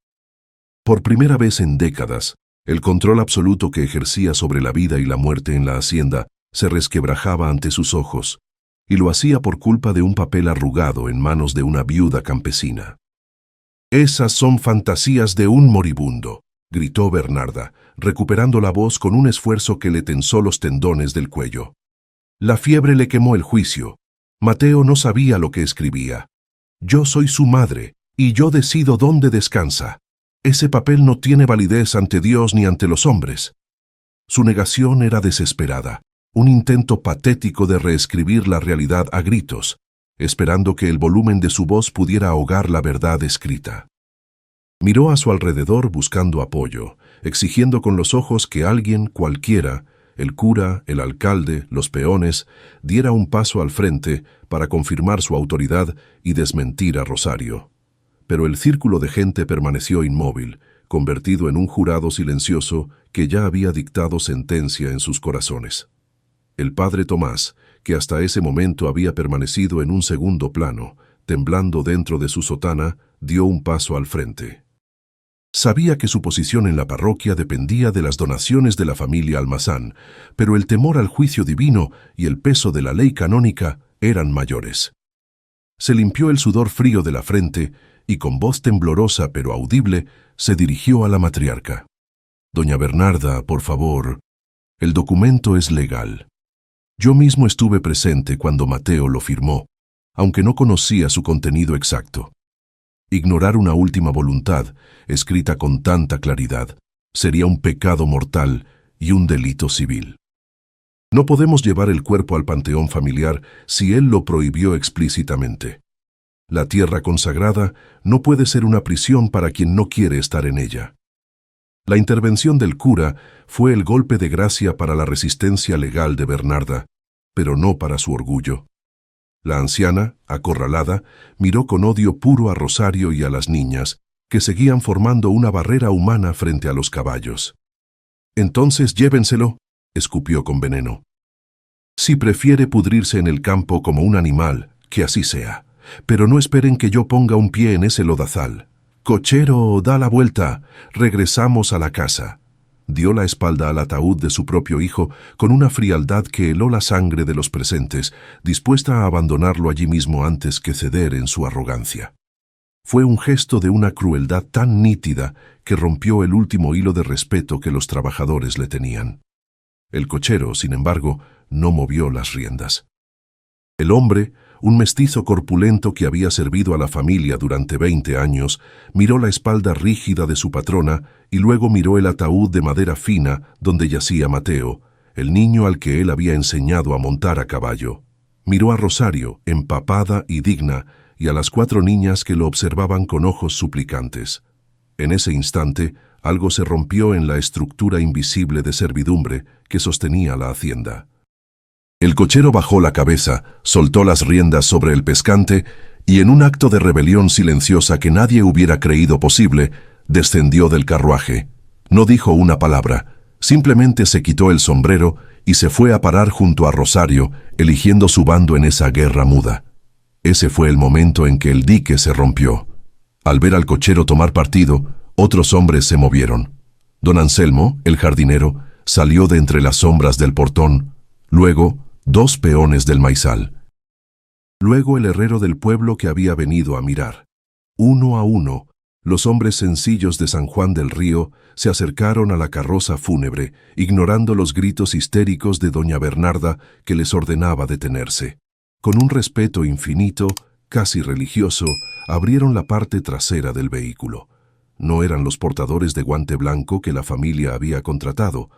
Por primera vez en décadas, el control absoluto que ejercía sobre la vida y la muerte en la hacienda se resquebrajaba ante sus ojos, y lo hacía por culpa de un papel arrugado en manos de una viuda campesina. «Esas son fantasías de un moribundo», gritó Bernarda, recuperando la voz con un esfuerzo que le tensó los tendones del cuello. La fiebre le quemó el juicio. Mateo no sabía lo que escribía. «Yo soy su madre, y yo decido dónde descansa. Ese papel no tiene validez ante Dios ni ante los hombres». Su negación era desesperada, un intento patético de reescribir la realidad a gritos, esperando que el volumen de su voz pudiera ahogar la verdad escrita. Miró a su alrededor buscando apoyo, exigiendo con los ojos que alguien, cualquiera, el cura, el alcalde, los peones, diera un paso al frente para confirmar su autoridad y desmentir a Rosario. Pero el círculo de gente permaneció inmóvil, convertido en un jurado silencioso que ya había dictado sentencia en sus corazones. El padre Tomás, que hasta ese momento había permanecido en un segundo plano, temblando dentro de su sotana, dio un paso al frente. Sabía que su posición en la parroquia dependía de las donaciones de la familia Almazán, pero el temor al juicio divino y el peso de la ley canónica eran mayores. Se limpió el sudor frío de la frente y con voz temblorosa pero audible se dirigió a la matriarca. «Doña Bernarda, por favor, el documento es legal. Yo mismo estuve presente cuando Mateo lo firmó, aunque no conocía su contenido exacto. Ignorar una última voluntad, escrita con tanta claridad, sería un pecado mortal y un delito civil. No podemos llevar el cuerpo al panteón familiar si él lo prohibió explícitamente. La tierra consagrada no puede ser una prisión para quien no quiere estar en ella». La intervención del cura fue el golpe de gracia para la resistencia legal de Bernarda, pero no para su orgullo. La anciana, acorralada, miró con odio puro a Rosario y a las niñas, que seguían formando una barrera humana frente a los caballos. «Entonces llévenselo», escupió con veneno. «Si prefiere pudrirse en el campo como un animal, que así sea, pero no esperen que yo ponga un pie en ese lodazal. Cochero, da la vuelta, regresamos a la casa». Dio la espalda al ataúd de su propio hijo con una frialdad que heló la sangre de los presentes, dispuesta a abandonarlo allí mismo antes que ceder en su arrogancia. Fue un gesto de una crueldad tan nítida que rompió el último hilo de respeto que los trabajadores le tenían. El cochero, sin embargo, no movió las riendas. El hombre, un mestizo corpulento que había servido a la familia durante 20 años, miró la espalda rígida de su patrona y luego miró el ataúd de madera fina donde yacía Mateo, el niño al que él había enseñado a montar a caballo. Miró a Rosario, empapada y digna, y a las 4 niñas que lo observaban con ojos suplicantes. En ese instante, algo se rompió en la estructura invisible de servidumbre que sostenía la hacienda. El cochero bajó la cabeza, soltó las riendas sobre el pescante y en un acto de rebelión silenciosa que nadie hubiera creído posible, descendió del carruaje. No dijo una palabra, simplemente se quitó el sombrero y se fue a parar junto a Rosario, eligiendo su bando en esa guerra muda. Ese fue el momento en que el dique se rompió. Al ver al cochero tomar partido, otros hombres se movieron. Don Anselmo, el jardinero, salió de entre las sombras del portón, luego 2 peones del maizal. Luego el herrero del pueblo que había venido a mirar. Uno a uno, los hombres sencillos de San Juan del Río se acercaron a la carroza fúnebre, ignorando los gritos histéricos de doña Bernarda que les ordenaba detenerse. Con un respeto infinito, casi religioso, abrieron la parte trasera del vehículo. No eran los portadores de guante blanco que la familia había contratado.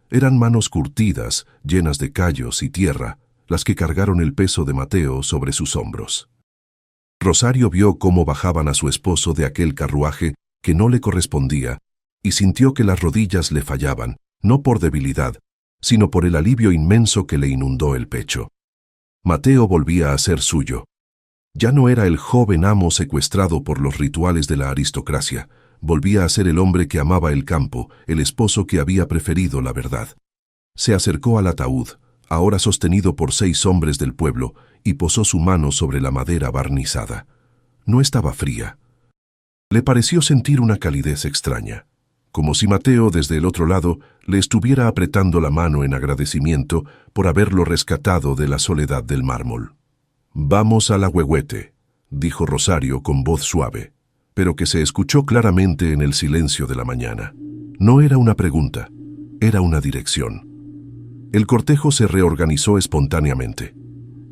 Eran manos curtidas, llenas de callos y tierra, las que cargaron el peso de Mateo sobre sus hombros. Rosario vio cómo bajaban a su esposo de aquel carruaje que no le correspondía y sintió que las rodillas le fallaban, no por debilidad, sino por el alivio inmenso que le inundó el pecho. Mateo volvía a ser suyo. Ya no era el joven amo secuestrado por los rituales de la aristocracia, volvía a ser el hombre que amaba el campo, el esposo que había preferido la verdad. Se acercó al ataúd, ahora sostenido por 6 hombres del pueblo, y posó su mano sobre la madera barnizada. No estaba fría. Le pareció sentir una calidez extraña, como si Mateo, desde el otro lado, le estuviera apretando la mano en agradecimiento por haberlo rescatado de la soledad del mármol. «Vamos al Ahuehuete», dijo Rosario con voz suave, pero que se escuchó claramente en el silencio de la mañana. No era una pregunta, era una dirección. El cortejo se reorganizó espontáneamente.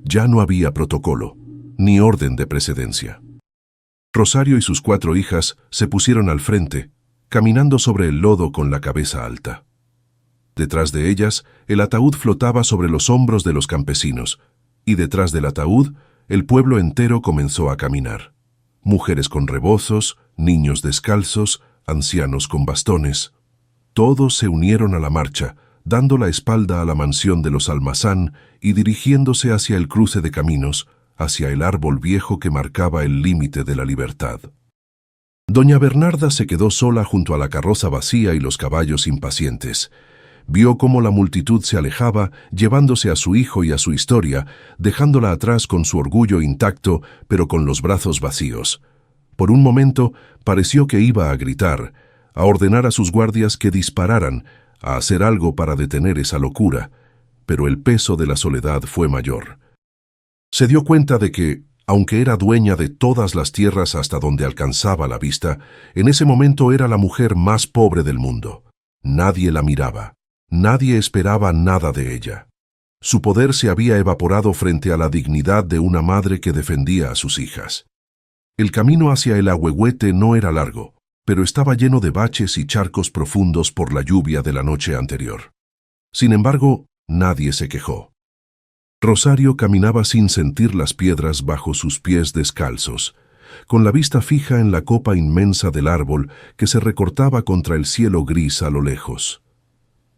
Ya no había protocolo, ni orden de precedencia. Rosario y sus 4 hijas se pusieron al frente, caminando sobre el lodo con la cabeza alta. Detrás de ellas, el ataúd flotaba sobre los hombros de los campesinos, y detrás del ataúd, el pueblo entero comenzó a caminar. Mujeres con rebozos, niños descalzos, ancianos con bastones. Todos se unieron a la marcha, dando la espalda a la mansión de los Almazán y dirigiéndose hacia el cruce de caminos, hacia el árbol viejo que marcaba el límite de la libertad. Doña Bernarda se quedó sola junto a la carroza vacía y los caballos impacientes. Vio cómo la multitud se alejaba, llevándose a su hijo y a su historia, dejándola atrás con su orgullo intacto, pero con los brazos vacíos. Por un momento pareció que iba a gritar, a ordenar a sus guardias que dispararan, a hacer algo para detener esa locura, pero el peso de la soledad fue mayor. Se dio cuenta de que, aunque era dueña de todas las tierras hasta donde alcanzaba la vista, en ese momento era la mujer más pobre del mundo. Nadie la miraba, nadie esperaba nada de ella. Su poder se había evaporado frente a la dignidad de una madre que defendía a sus hijas. El camino hacia el Ahuehuete no era largo, pero estaba lleno de baches y charcos profundos por la lluvia de la noche anterior. Sin embargo, nadie se quejó. Rosario caminaba sin sentir las piedras bajo sus pies descalzos, con la vista fija en la copa inmensa del árbol que se recortaba contra el cielo gris a lo lejos.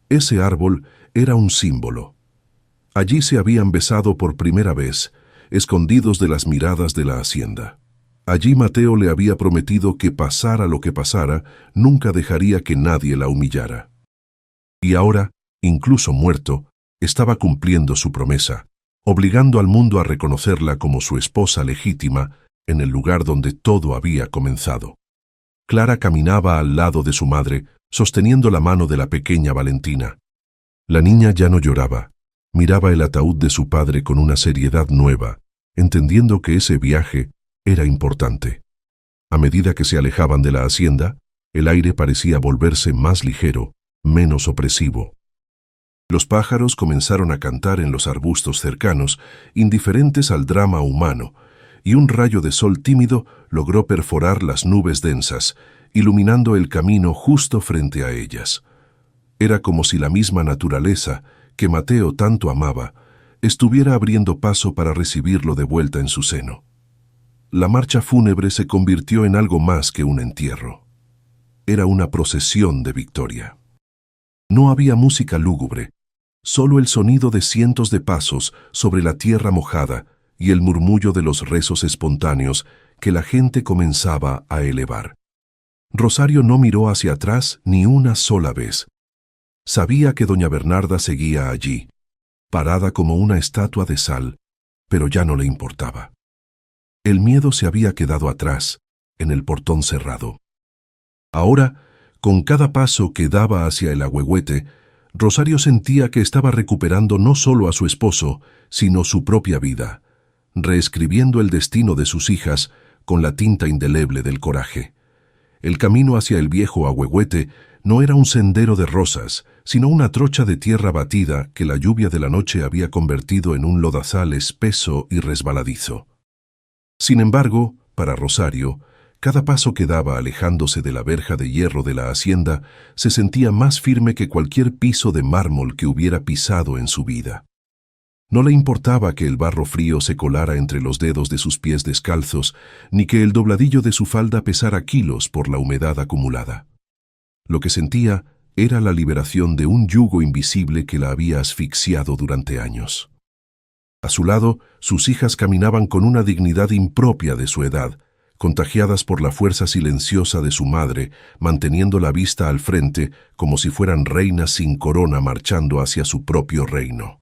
Ese árbol era un símbolo. Allí se habían besado por primera vez, escondidos de las miradas de la hacienda. Allí Mateo le había prometido que pasara lo que pasara, nunca dejaría que nadie la humillara. Y ahora, incluso muerto, estaba cumpliendo su promesa, obligando al mundo a reconocerla como su esposa legítima en el lugar donde todo había comenzado. Clara caminaba al lado de su madre, sosteniendo la mano de la pequeña Valentina. La niña ya no lloraba, miraba el ataúd de su padre con una seriedad nueva, entendiendo que ese viaje era importante. A medida que se alejaban de la hacienda, el aire parecía volverse más ligero, menos opresivo. Los pájaros comenzaron a cantar en los arbustos cercanos, indiferentes al drama humano, y un rayo de sol tímido logró perforar las nubes densas, iluminando el camino justo frente a ellas. Era como si la misma naturaleza, que Mateo tanto amaba, estuviera abriendo paso para recibirlo de vuelta en su seno. La marcha fúnebre se convirtió en algo más que un entierro. Era una procesión de victoria. No había música lúgubre, solo el sonido de cientos de pasos sobre la tierra mojada y el murmullo de los rezos espontáneos que la gente comenzaba a elevar. Rosario no miró hacia atrás ni una sola vez. Sabía que doña Bernarda seguía allí, parada como una estatua de sal, pero ya no le importaba. El miedo se había quedado atrás, en el portón cerrado. Ahora, con cada paso que daba hacia el Ahuehuete, Rosario sentía que estaba recuperando no solo a su esposo, sino su propia vida, reescribiendo el destino de sus hijas con la tinta indeleble del coraje. El camino hacia el viejo Ahuehuete no era un sendero de rosas, sino una trocha de tierra batida que la lluvia de la noche había convertido en un lodazal espeso y resbaladizo. Sin embargo, para Rosario, cada paso que daba alejándose de la verja de hierro de la hacienda se sentía más firme que cualquier piso de mármol que hubiera pisado en su vida. No le importaba que el barro frío se colara entre los dedos de sus pies descalzos, ni que el dobladillo de su falda pesara kilos por la humedad acumulada. Lo que sentía era la liberación de un yugo invisible que la había asfixiado durante años. A su lado, sus hijas caminaban con una dignidad impropia de su edad, contagiadas por la fuerza silenciosa de su madre, manteniendo la vista al frente como si fueran reinas sin corona marchando hacia su propio reino.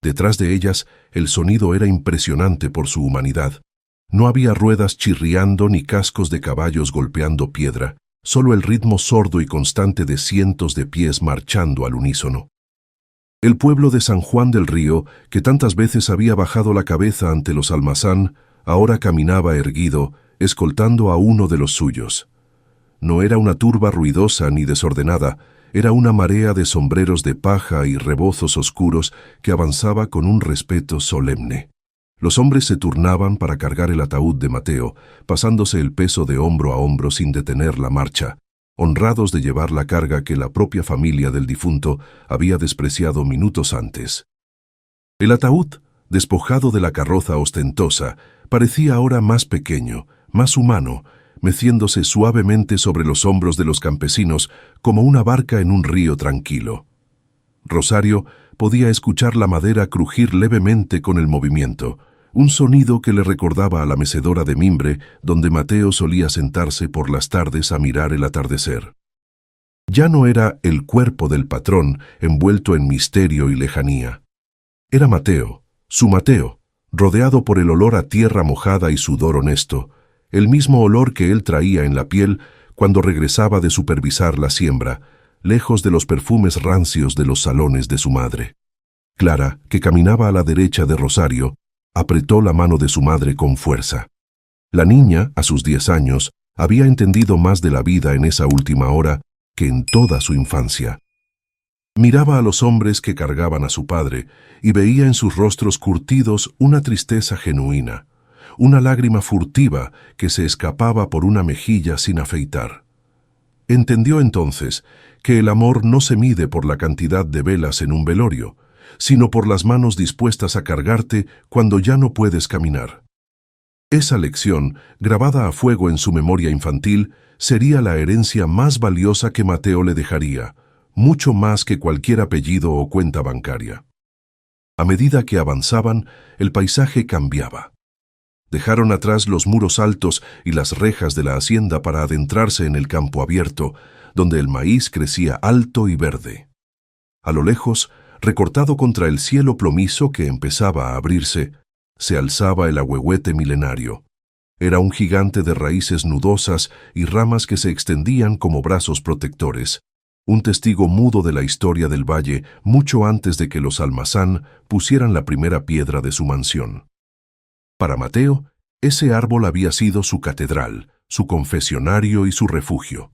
Detrás de ellas, el sonido era impresionante por su humanidad. No había ruedas chirriando ni cascos de caballos golpeando piedra, solo el ritmo sordo y constante de cientos de pies marchando al unísono. El pueblo de San Juan del Río, que tantas veces había bajado la cabeza ante los almazán, ahora caminaba erguido, escoltando a uno de los suyos. No era una turba ruidosa ni desordenada, era una marea de sombreros de paja y rebozos oscuros que avanzaba con un respeto solemne. Los hombres se turnaban para cargar el ataúd de Mateo, pasándose el peso de hombro a hombro sin detener la marcha, honrados de llevar la carga que la propia familia del difunto había despreciado minutos antes. El ataúd, despojado de la carroza ostentosa, parecía ahora más pequeño, más humano, meciéndose suavemente sobre los hombros de los campesinos como una barca en un río tranquilo. Rosario podía escuchar la madera crujir levemente con el movimiento, un sonido que le recordaba a la mecedora de mimbre donde Mateo solía sentarse por las tardes a mirar el atardecer. Ya no era el cuerpo del patrón envuelto en misterio y lejanía. Era Mateo, su Mateo, rodeado por el olor a tierra mojada y sudor honesto, el mismo olor que él traía en la piel cuando regresaba de supervisar la siembra, lejos de los perfumes rancios de los salones de su madre. Clara, que caminaba a la derecha de Rosario, apretó la mano de su madre con fuerza. La niña, a sus 10 años, había entendido más de la vida en esa última hora que en toda su infancia. Miraba a los hombres que cargaban a su padre y veía en sus rostros curtidos una tristeza genuina, una lágrima furtiva que se escapaba por una mejilla sin afeitar. Entendió entonces que el amor no se mide por la cantidad de velas en un velorio, sino por las manos dispuestas a cargarte cuando ya no puedes caminar. Esa lección, grabada a fuego en su memoria infantil, sería la herencia más valiosa que Mateo le dejaría, mucho más que cualquier apellido o cuenta bancaria. A medida que avanzaban, el paisaje cambiaba. Dejaron atrás los muros altos y las rejas de la hacienda para adentrarse en el campo abierto, donde el maíz crecía alto y verde. A lo lejos, recortado contra el cielo plomizo que empezaba a abrirse, se alzaba el ahuehuete milenario. Era un gigante de raíces nudosas y ramas que se extendían como brazos protectores, un testigo mudo de la historia del valle mucho antes de que los almazán pusieran la primera piedra de su mansión. Para Mateo, ese árbol había sido su catedral, su confesionario y su refugio.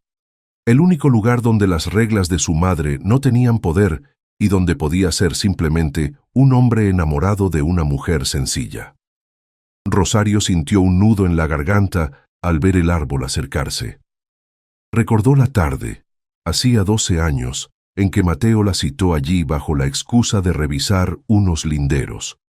El único lugar donde las reglas de su madre no tenían poder y donde podía ser simplemente un hombre enamorado de una mujer sencilla. Rosario sintió un nudo en la garganta al ver el árbol acercarse. Recordó la tarde, hacía 12 años, en que Mateo la citó allí bajo la excusa de revisar unos linderos.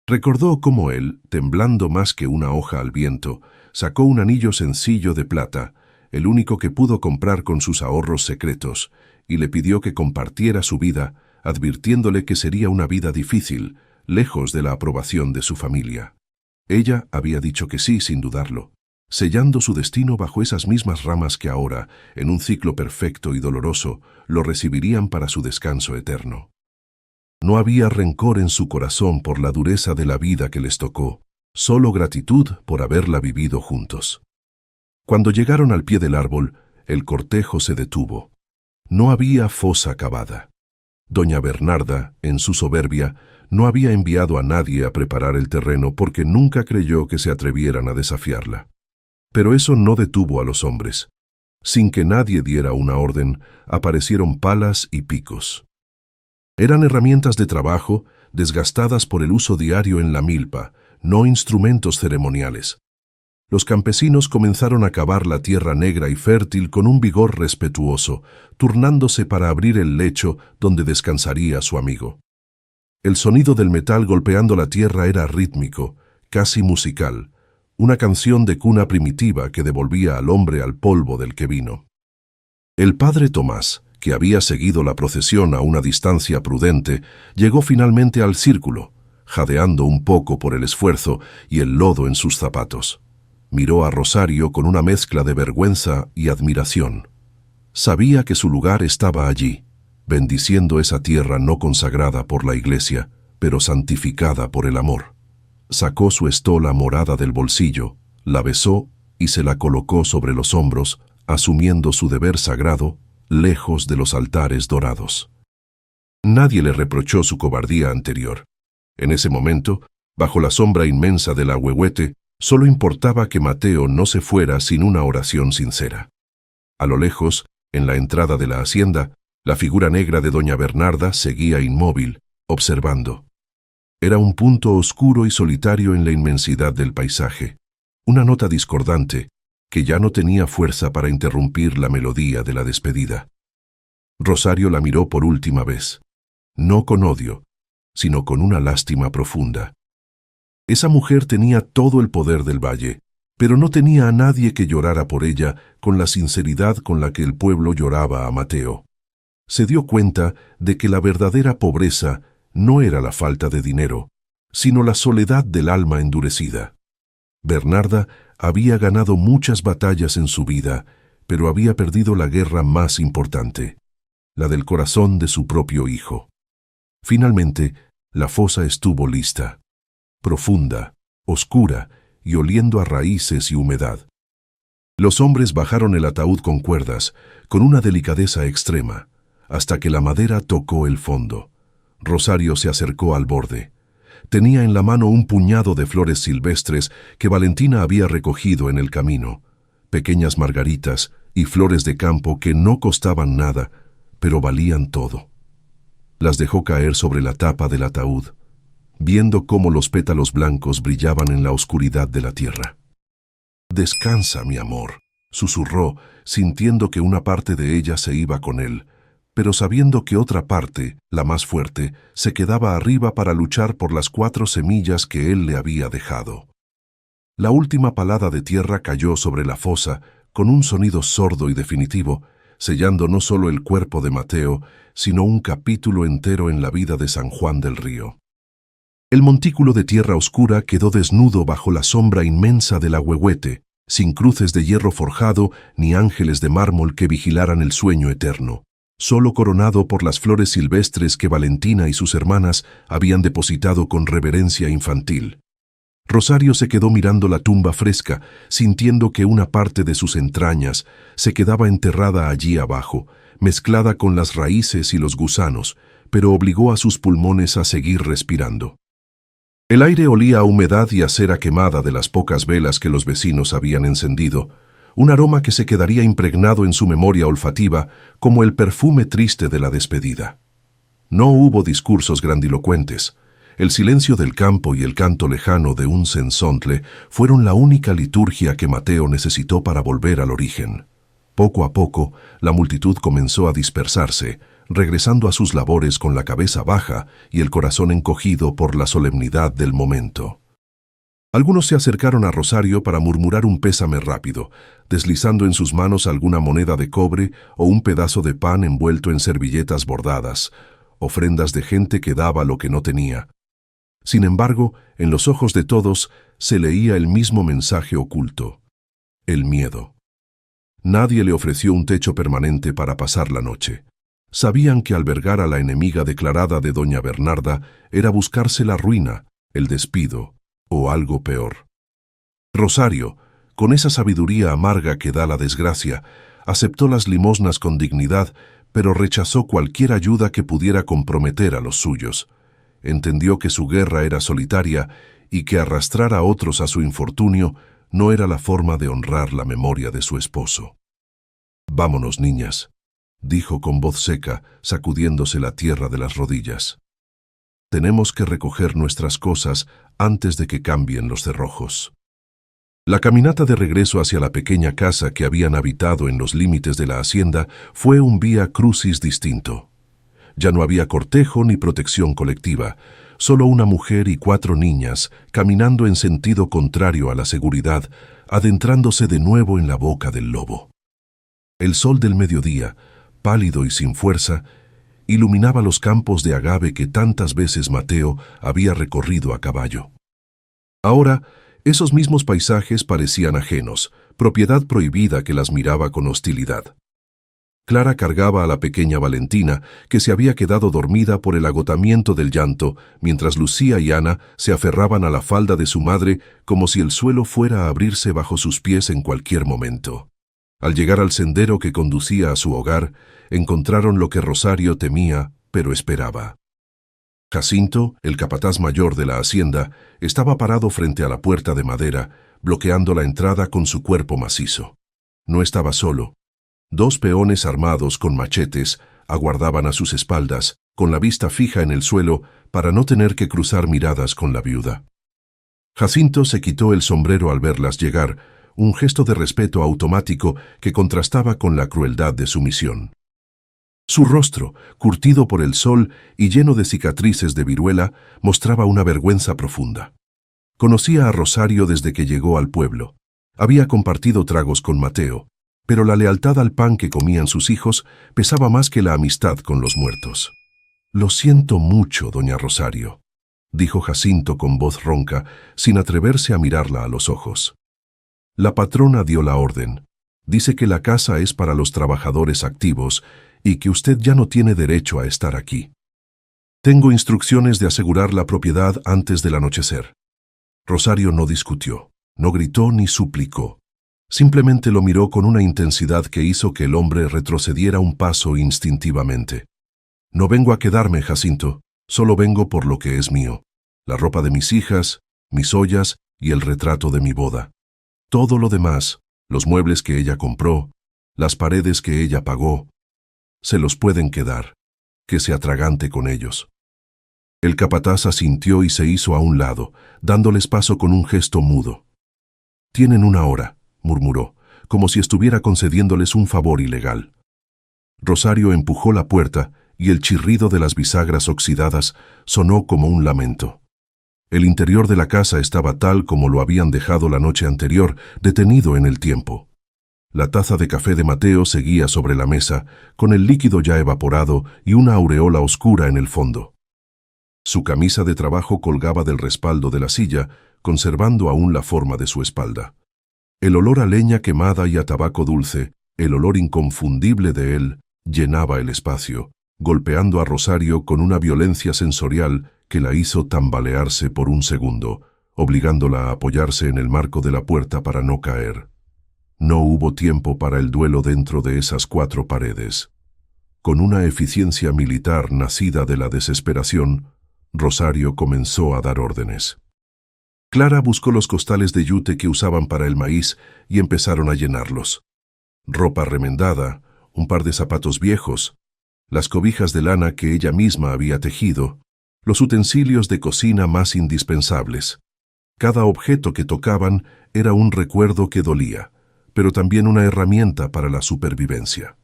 Recordó cómo él, temblando más que una hoja al viento, sacó un anillo sencillo de plata, el único que pudo comprar con sus ahorros secretos, y le pidió que compartiera su vida, advirtiéndole que sería una vida difícil, lejos de la aprobación de su familia. Ella había dicho que sí sin dudarlo, sellando su destino bajo esas mismas ramas que ahora, en un ciclo perfecto y doloroso, lo recibirían para su descanso eterno. No había rencor en su corazón por la dureza de la vida que les tocó, solo gratitud por haberla vivido juntos. Cuando llegaron al pie del árbol, el cortejo se detuvo. No había fosa cavada. Doña Bernarda, en su soberbia, no había enviado a nadie a preparar el terreno porque nunca creyó que se atrevieran a desafiarla. Pero eso no detuvo a los hombres. Sin que nadie diera una orden, aparecieron palas y picos. Eran herramientas de trabajo, desgastadas por el uso diario en la milpa, no instrumentos ceremoniales. Los campesinos comenzaron a cavar la tierra negra y fértil con un vigor respetuoso, turnándose para abrir el lecho donde descansaría su amigo. El sonido del metal golpeando la tierra era rítmico, casi musical, una canción de cuna primitiva que devolvía al hombre al polvo del que vino. El padre Tomás, que había seguido la procesión a una distancia prudente, llegó finalmente al círculo, jadeando un poco por el esfuerzo y el lodo en sus zapatos. Miró a Rosario con una mezcla de vergüenza y admiración. Sabía que su lugar estaba allí, bendiciendo esa tierra no consagrada por la Iglesia, pero santificada por el amor. Sacó su estola morada del bolsillo, la besó y se la colocó sobre los hombros, asumiendo su deber sagrado, lejos de los altares dorados. Nadie le reprochó su cobardía anterior. En ese momento, bajo la sombra inmensa del ahuehuete, solo importaba que Mateo no se fuera sin una oración sincera. A lo lejos, en la entrada de la hacienda, la figura negra de doña Bernarda seguía inmóvil, observando. Era un punto oscuro y solitario en la inmensidad del paisaje, una nota discordante que ya no tenía fuerza para interrumpir la melodía de la despedida. Rosario la miró por última vez, no con odio, sino con una lástima profunda. Esa mujer tenía todo el poder del valle, pero no tenía a nadie que llorara por ella con la sinceridad con la que el pueblo lloraba a Mateo. Se dio cuenta de que la verdadera pobreza no era la falta de dinero, sino la soledad del alma endurecida. Bernarda había ganado muchas batallas en su vida, pero había perdido la guerra más importante, la del corazón de su propio hijo. Finalmente, la fosa estuvo lista, profunda, oscura y oliendo a raíces y humedad. Los hombres bajaron el ataúd con cuerdas, con una delicadeza extrema, hasta que la madera tocó el fondo. Rosario se acercó al borde. Tenía en la mano un puñado de flores silvestres que Valentina había recogido en el camino, pequeñas margaritas y flores de campo que no costaban nada, pero valían todo. Las dejó caer sobre la tapa del ataúd, viendo cómo los pétalos blancos brillaban en la oscuridad de la tierra. «Descansa, mi amor», susurró, sintiendo que una parte de ella se iba con él, pero sabiendo que otra parte, la más fuerte, se quedaba arriba para luchar por las 4 semillas que él le había dejado. La última palada de tierra cayó sobre la fosa con un sonido sordo y definitivo, sellando no solo el cuerpo de Mateo, sino un capítulo entero en la vida de San Juan del Río. El montículo de tierra oscura quedó desnudo bajo la sombra inmensa del ahuehuete, sin cruces de hierro forjado ni ángeles de mármol que vigilaran el sueño eterno, solo coronado por las flores silvestres que Valentina y sus hermanas habían depositado con reverencia infantil. Rosario se quedó mirando la tumba fresca, sintiendo que una parte de sus entrañas se quedaba enterrada allí abajo, mezclada con las raíces y los gusanos, pero obligó a sus pulmones a seguir respirando. El aire olía a humedad y a cera quemada de las pocas velas que los vecinos habían encendido, un aroma que se quedaría impregnado en su memoria olfativa como el perfume triste de la despedida. No hubo discursos grandilocuentes. El silencio del campo y el canto lejano de un censontle fueron la única liturgia que Mateo necesitó para volver al origen. Poco a poco, la multitud comenzó a dispersarse, regresando a sus labores con la cabeza baja y el corazón encogido por la solemnidad del momento. Algunos se acercaron a Rosario para murmurar un pésame rápido, deslizando en sus manos alguna moneda de cobre o un pedazo de pan envuelto en servilletas bordadas, ofrendas de gente que daba lo que no tenía. Sin embargo, en los ojos de todos se leía el mismo mensaje oculto: el miedo. Nadie le ofreció un techo permanente para pasar la noche. Sabían que albergar a la enemiga declarada de doña Bernarda era buscarse la ruina, el despido o algo peor. Rosario, con esa sabiduría amarga que da la desgracia, aceptó las limosnas con dignidad, pero rechazó cualquier ayuda que pudiera comprometer a los suyos. Entendió que su guerra era solitaria y que arrastrar a otros a su infortunio no era la forma de honrar la memoria de su esposo. «Vámonos, niñas», dijo con voz seca, sacudiéndose la tierra de las rodillas. «Tenemos que recoger nuestras cosas antes de que cambien los cerrojos. La caminata de regreso hacia la pequeña casa que habían habitado en los límites de la hacienda fue un vía crucis distinto. Ya no había cortejo ni protección colectiva, solo una mujer y 4 niñas caminando en sentido contrario a la seguridad, adentrándose de nuevo en la boca del lobo. El sol del mediodía, pálido y sin fuerza, iluminaba los campos de agave que tantas veces Mateo había recorrido a caballo. Ahora, esos mismos paisajes parecían ajenos, propiedad prohibida que las miraba con hostilidad. Clara cargaba a la pequeña Valentina, que se había quedado dormida por el agotamiento del llanto, mientras Lucía y Ana se aferraban a la falda de su madre como si el suelo fuera a abrirse bajo sus pies en cualquier momento. Al llegar al sendero que conducía a su hogar, encontraron lo que Rosario temía, pero esperaba. Jacinto, el capataz mayor de la hacienda, estaba parado frente a la puerta de madera, bloqueando la entrada con su cuerpo macizo. No estaba solo. 2 peones armados con machetes aguardaban a sus espaldas, con la vista fija en el suelo para no tener que cruzar miradas con la viuda. Jacinto se quitó el sombrero al verlas llegar, un gesto de respeto automático que contrastaba con la crueldad de su misión. Su rostro, curtido por el sol y lleno de cicatrices de viruela, mostraba una vergüenza profunda. Conocía a Rosario desde que llegó al pueblo. Había compartido tragos con Mateo, pero la lealtad al pan que comían sus hijos pesaba más que la amistad con los muertos. «Lo siento mucho, doña Rosario», dijo Jacinto con voz ronca, sin atreverse a mirarla a los ojos. «La patrona dio la orden. Dice que la casa es para los trabajadores activos y que usted ya no tiene derecho a estar aquí. Tengo instrucciones de asegurar la propiedad antes del anochecer». Rosario no discutió, no gritó ni suplicó. Simplemente lo miró con una intensidad que hizo que el hombre retrocediera un paso instintivamente. «No vengo a quedarme, Jacinto, solo vengo por lo que es mío. La ropa de mis hijas, mis ollas y el retrato de mi boda. Todo lo demás, los muebles que ella compró, las paredes que ella pagó, se los pueden quedar, que se atragante con ellos». El capataz asintió y se hizo a un lado, dándoles paso con un gesto mudo. «Tienen 1 hora», murmuró, como si estuviera concediéndoles un favor ilegal. Rosario empujó la puerta y el chirrido de las bisagras oxidadas sonó como un lamento. El interior de la casa estaba tal como lo habían dejado la noche anterior, detenido en el tiempo. La taza de café de Mateo seguía sobre la mesa, con el líquido ya evaporado y una aureola oscura en el fondo. Su camisa de trabajo colgaba del respaldo de la silla, conservando aún la forma de su espalda. El olor a leña quemada y a tabaco dulce, el olor inconfundible de él, llenaba el espacio, golpeando a Rosario con una violencia sensorial que la hizo tambalearse por un segundo, obligándola a apoyarse en el marco de la puerta para no caer. No hubo tiempo para el duelo dentro de esas 4 paredes. Con una eficiencia militar nacida de la desesperación, Rosario comenzó a dar órdenes. Clara buscó los costales de yute que usaban para el maíz y empezaron a llenarlos. Ropa remendada, un par de zapatos viejos, las cobijas de lana que ella misma había tejido, los utensilios de cocina más indispensables. Cada objeto que tocaban era un recuerdo que dolía, pero también una herramienta para la supervivencia.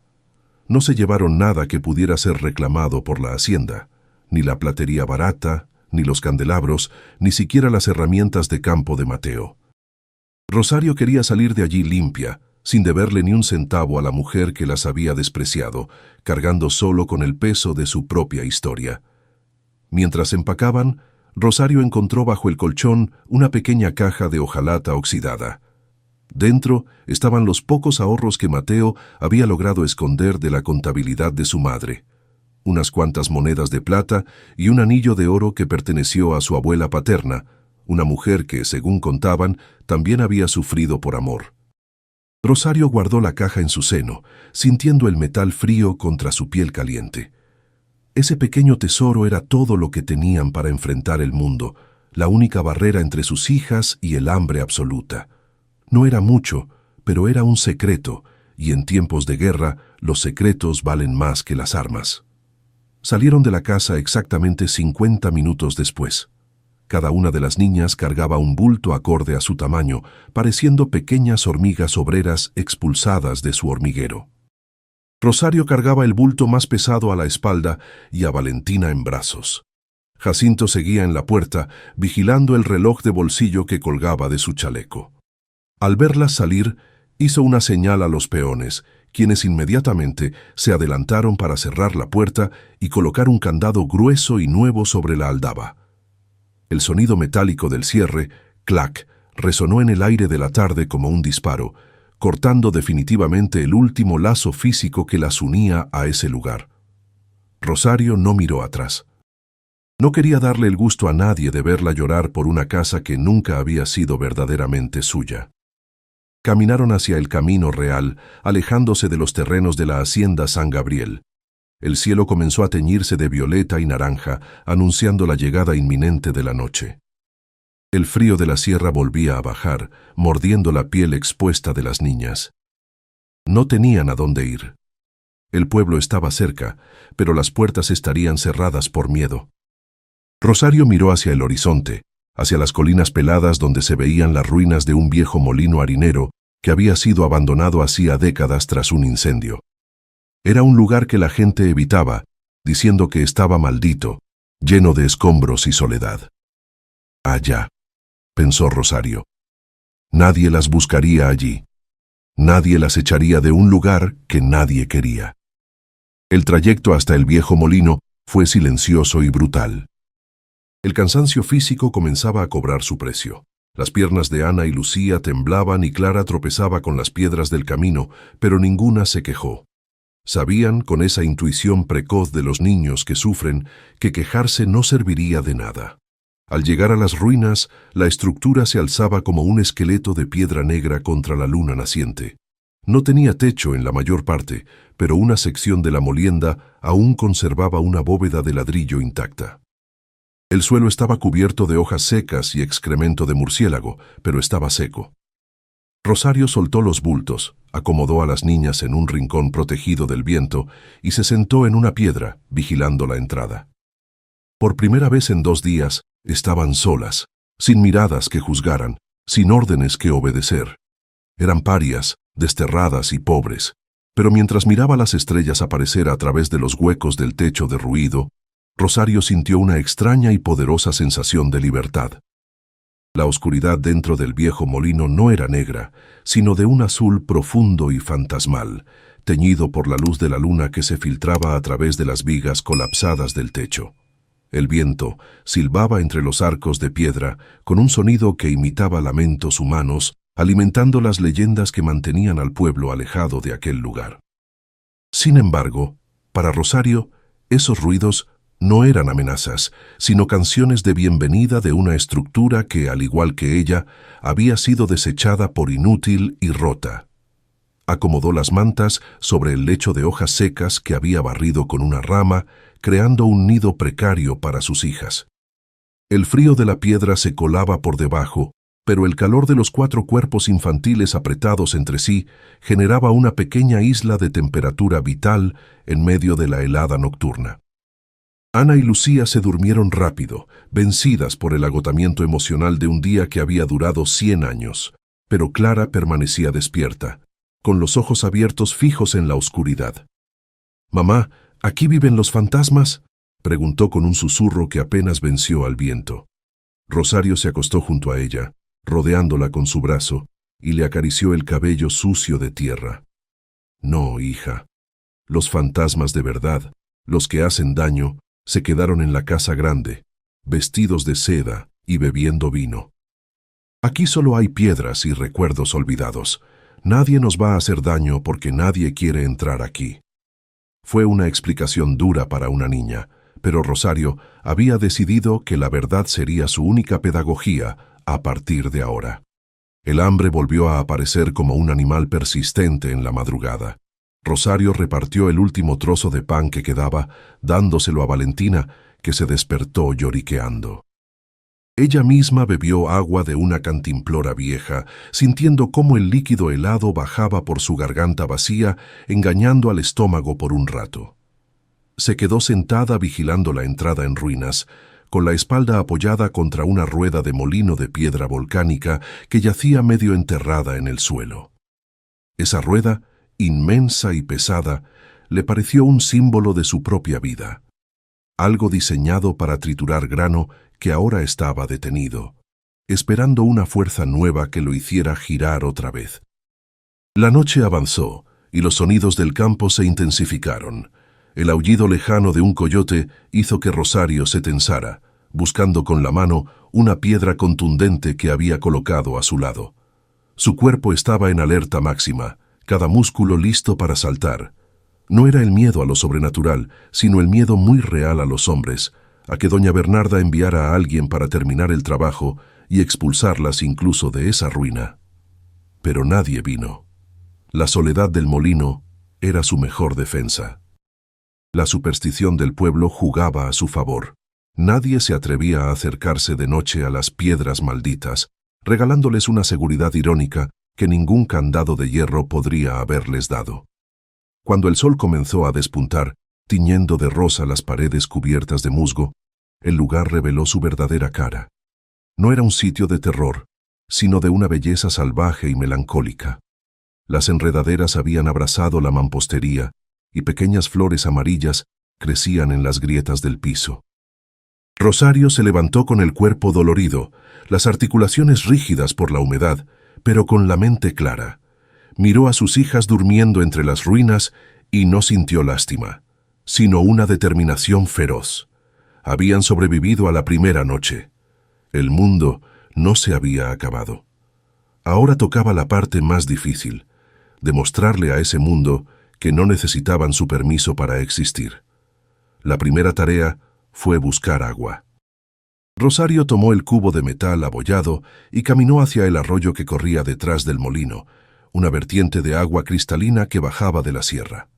No se llevaron nada que pudiera ser reclamado por la hacienda, ni la platería barata, ni los candelabros, ni siquiera las herramientas de campo de Mateo. Rosario quería salir de allí limpia, sin deberle ni un centavo a la mujer que las había despreciado, cargando solo con el peso de su propia historia. Mientras empacaban, Rosario encontró bajo el colchón una pequeña caja de hojalata oxidada. Dentro estaban los pocos ahorros que Mateo había logrado esconder de la contabilidad de su madre. Unas cuantas monedas de plata y un anillo de oro que perteneció a su abuela paterna, una mujer que, según contaban, también había sufrido por amor. Rosario guardó la caja en su seno, sintiendo el metal frío contra su piel caliente. Ese pequeño tesoro era todo lo que tenían para enfrentar el mundo, la única barrera entre sus hijas y el hambre absoluta. No era mucho, pero era un secreto, y en tiempos de guerra los secretos valen más que las armas. Salieron de la casa exactamente 50 minutos después. Cada una de las niñas cargaba un bulto acorde a su tamaño, pareciendo pequeñas hormigas obreras expulsadas de su hormiguero. Rosario cargaba el bulto más pesado a la espalda y a Valentina en brazos. Jacinto seguía en la puerta, vigilando el reloj de bolsillo que colgaba de su chaleco. Al verlas salir, hizo una señal a los peones, quienes inmediatamente se adelantaron para cerrar la puerta y colocar un candado grueso y nuevo sobre la aldaba. El sonido metálico del cierre, clac, resonó en el aire de la tarde como un disparo, cortando definitivamente el último lazo físico que las unía a ese lugar. Rosario no miró atrás. No quería darle el gusto a nadie de verla llorar por una casa que nunca había sido verdaderamente suya. Caminaron hacia el camino real, alejándose de los terrenos de la hacienda San Gabriel. El cielo comenzó a teñirse de violeta y naranja, anunciando la llegada inminente de la noche. El frío de la sierra volvía a bajar, mordiendo la piel expuesta de las niñas. No tenían a dónde ir. El pueblo estaba cerca, pero las puertas estarían cerradas por miedo. Rosario miró hacia el horizonte, hacia las colinas peladas donde se veían las ruinas de un viejo molino harinero que había sido abandonado hacía décadas tras un incendio. Era un lugar que la gente evitaba, diciendo que estaba maldito, lleno de escombros y soledad. Allá, pensó Rosario. Nadie las buscaría allí. Nadie las echaría de un lugar que nadie quería. El trayecto hasta el viejo molino fue silencioso y brutal. El cansancio físico comenzaba a cobrar su precio. Las piernas de Ana y Lucía temblaban y Clara tropezaba con las piedras del camino, pero ninguna se quejó. Sabían, con esa intuición precoz de los niños que sufren, que quejarse no serviría de nada. Al llegar a las ruinas, la estructura se alzaba como un esqueleto de piedra negra contra la luna naciente. No tenía techo en la mayor parte, pero una sección de la molienda aún conservaba una bóveda de ladrillo intacta. El suelo estaba cubierto de hojas secas y excremento de murciélago, pero estaba seco. Rosario soltó los bultos, acomodó a las niñas en un rincón protegido del viento y se sentó en una piedra, vigilando la entrada. Por primera vez en 2 días, estaban solas, sin miradas que juzgaran, sin órdenes que obedecer. Eran parias, desterradas y pobres, pero mientras miraba las estrellas aparecer a través de los huecos del techo derruido, Rosario sintió una extraña y poderosa sensación de libertad. La oscuridad dentro del viejo molino no era negra, sino de un azul profundo y fantasmal, teñido por la luz de la luna que se filtraba a través de las vigas colapsadas del techo. El viento silbaba entre los arcos de piedra con un sonido que imitaba lamentos humanos, alimentando las leyendas que mantenían al pueblo alejado de aquel lugar. Sin embargo, para Rosario, esos ruidos no eran amenazas, sino canciones de bienvenida de una estructura que, al igual que ella, había sido desechada por inútil y rota. Acomodó las mantas sobre el lecho de hojas secas que había barrido con una rama, creando un nido precario para sus hijas. El frío de la piedra se colaba por debajo, pero el calor de los 4 cuerpos infantiles apretados entre sí generaba una pequeña isla de temperatura vital en medio de la helada nocturna. Ana y Lucía se durmieron rápido, vencidas por el agotamiento emocional de un día que había durado 100 años, pero Clara permanecía despierta, con los ojos abiertos fijos en la oscuridad. «Mamá, ¿aquí viven los fantasmas?», preguntó con un susurro que apenas venció al viento. Rosario se acostó junto a ella, rodeándola con su brazo, y le acarició el cabello sucio de tierra. «No, hija. Los fantasmas de verdad, los que hacen daño, se quedaron en la casa grande, vestidos de seda y bebiendo vino. Aquí solo hay piedras y recuerdos olvidados. Nadie nos va a hacer daño porque nadie quiere entrar aquí». Fue una explicación dura para una niña, pero Rosario había decidido que la verdad sería su única pedagogía a partir de ahora. El hambre volvió a aparecer como un animal persistente en la madrugada. Rosario repartió el último trozo de pan que quedaba, dándoselo a Valentina, que se despertó lloriqueando. Ella misma bebió agua de una cantimplora vieja, sintiendo cómo el líquido helado bajaba por su garganta vacía, engañando al estómago por un rato. Se quedó sentada vigilando la entrada en ruinas, con la espalda apoyada contra una rueda de molino de piedra volcánica que yacía medio enterrada en el suelo. Esa rueda, inmensa y pesada, le pareció un símbolo de su propia vida, algo diseñado para triturar grano que ahora estaba detenido, esperando una fuerza nueva que lo hiciera girar otra vez. La noche avanzó y los sonidos del campo se intensificaron. El aullido lejano de un coyote hizo que Rosario se tensara, buscando con la mano una piedra contundente que había colocado a su lado. Su cuerpo estaba en alerta máxima, cada músculo listo para saltar. No era el miedo a lo sobrenatural, sino el miedo muy real a los hombres, a que doña Bernarda enviara a alguien para terminar el trabajo y expulsarlas incluso de esa ruina. Pero nadie vino. La soledad del molino era su mejor defensa. La superstición del pueblo jugaba a su favor. Nadie se atrevía a acercarse de noche a las piedras malditas, regalándoles una seguridad irónica que ningún candado de hierro podría haberles dado. Cuando el sol comenzó a despuntar, tiñendo de rosa las paredes cubiertas de musgo, el lugar reveló su verdadera cara. No era un sitio de terror, sino de una belleza salvaje y melancólica. Las enredaderas habían abrazado la mampostería y pequeñas flores amarillas crecían en las grietas del piso. Rosario se levantó con el cuerpo dolorido, las articulaciones rígidas por la humedad, pero con la mente clara. Miró a sus hijas durmiendo entre las ruinas y no sintió lástima, sino una determinación feroz. Habían sobrevivido a la primera noche. El mundo no se había acabado. Ahora tocaba la parte más difícil, demostrarle a ese mundo que no necesitaban su permiso para existir. La primera tarea fue buscar agua. Rosario tomó el cubo de metal abollado y caminó hacia el arroyo que corría detrás del molino, una vertiente de agua cristalina que bajaba de la sierra.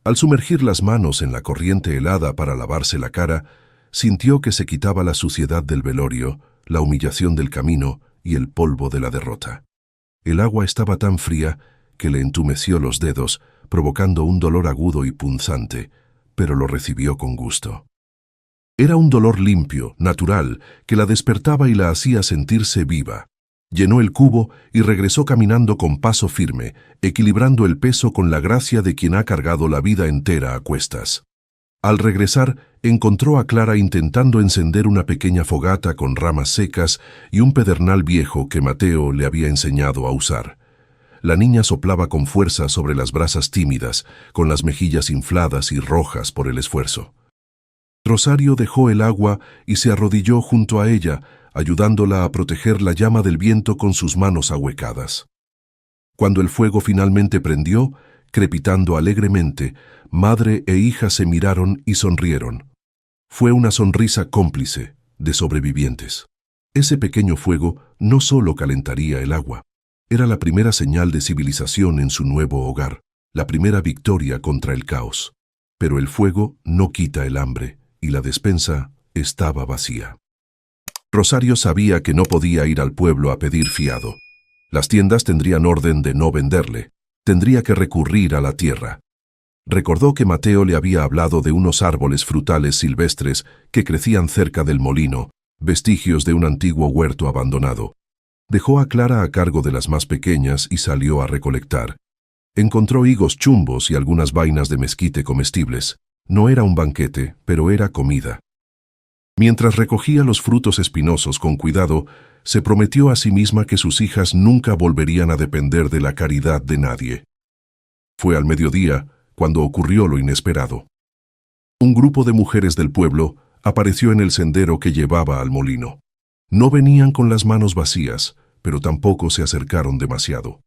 Al sumergir las manos en la corriente helada para lavarse la cara, sintió que se quitaba la suciedad del velorio, la humillación del camino y el polvo de la derrota. El agua estaba tan fría que le entumeció los dedos, provocando un dolor agudo y punzante, pero lo recibió con gusto. Era un dolor limpio, natural, que la despertaba y la hacía sentirse viva. Llenó el cubo y regresó caminando con paso firme, equilibrando el peso con la gracia de quien ha cargado la vida entera a cuestas. Al regresar, encontró a Clara intentando encender una pequeña fogata con ramas secas y un pedernal viejo que Mateo le había enseñado a usar. La niña soplaba con fuerza sobre las brasas tímidas, con las mejillas infladas y rojas por el esfuerzo. Rosario dejó el agua y se arrodilló junto a ella, ayudándola a proteger la llama del viento con sus manos ahuecadas. Cuando el fuego finalmente prendió, crepitando alegremente, madre e hija se miraron y sonrieron. Fue una sonrisa cómplice, de sobrevivientes. Ese pequeño fuego no solo calentaría el agua, era la primera señal de civilización en su nuevo hogar, la primera victoria contra el caos. Pero el fuego no quita el hambre, y la despensa estaba vacía. Rosario sabía que no podía ir al pueblo a pedir fiado. Las tiendas tendrían orden de no venderle. Tendría que recurrir a la tierra. Recordó que Mateo le había hablado de unos árboles frutales silvestres que crecían cerca del molino, vestigios de un antiguo huerto abandonado. Dejó a Clara a cargo de las más pequeñas y salió a recolectar. Encontró higos chumbos y algunas vainas de mezquite comestibles. No era un banquete, pero era comida. Mientras recogía los frutos espinosos con cuidado, se prometió a sí misma que sus hijas nunca volverían a depender de la caridad de nadie. Fue al mediodía cuando ocurrió lo inesperado. Un grupo de mujeres del pueblo apareció en el sendero que llevaba al molino. No venían con las manos vacías, pero tampoco se acercaron demasiado.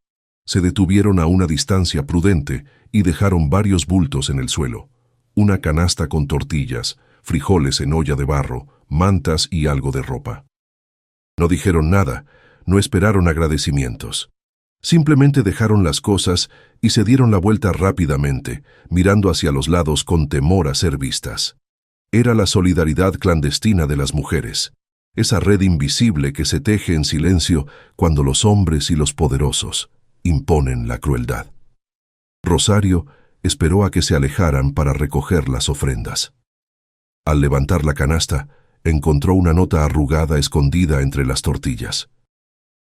Se detuvieron a una distancia prudente y dejaron varios bultos en el suelo. Una canasta con tortillas, frijoles en olla de barro, mantas y algo de ropa. No dijeron nada, no esperaron agradecimientos. Simplemente dejaron las cosas y se dieron la vuelta rápidamente, mirando hacia los lados con temor a ser vistas. Era la solidaridad clandestina de las mujeres, esa red invisible que se teje en silencio cuando los hombres y los poderosos imponen la crueldad. Rosario esperó a que se alejaran para recoger las ofrendas. Al levantar la canasta, encontró una nota arrugada escondida entre las tortillas.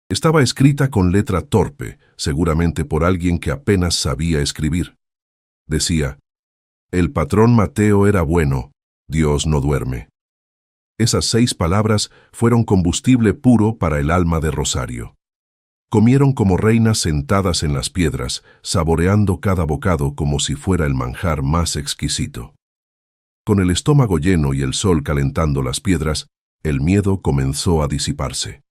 Estaba escrita con letra torpe, seguramente por alguien que apenas sabía escribir. Decía: «El patrón Mateo era bueno, Dios no duerme». Esas 6 palabras fueron combustible puro para el alma de Rosario. Comieron como reinas sentadas en las piedras, saboreando cada bocado como si fuera el manjar más exquisito. Con el estómago lleno y el sol calentando las piedras, el miedo comenzó a disiparse.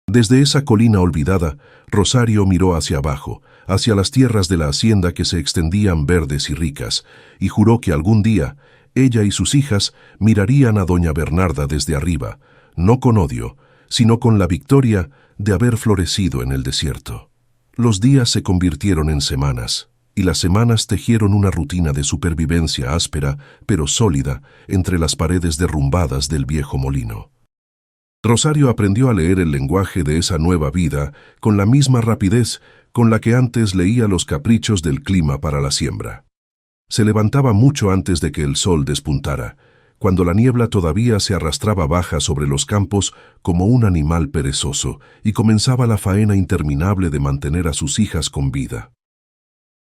Desde esa colina olvidada, Rosario miró hacia abajo, hacia las tierras de la hacienda que se extendían verdes y ricas, y juró que algún día ella y sus hijas mirarían a doña Bernarda desde arriba, no con odio, sino con la victoria de haber florecido en el desierto. Los días se convirtieron en semanas, y las semanas tejieron una rutina de supervivencia áspera, pero sólida, entre las paredes derrumbadas del viejo molino. Rosario aprendió a leer el lenguaje de esa nueva vida con la misma rapidez con la que antes leía los caprichos del clima para la siembra. Se levantaba mucho antes de que el sol despuntara, cuando la niebla todavía se arrastraba baja sobre los campos como un animal perezoso, y comenzaba la faena interminable de mantener a sus hijas con vida.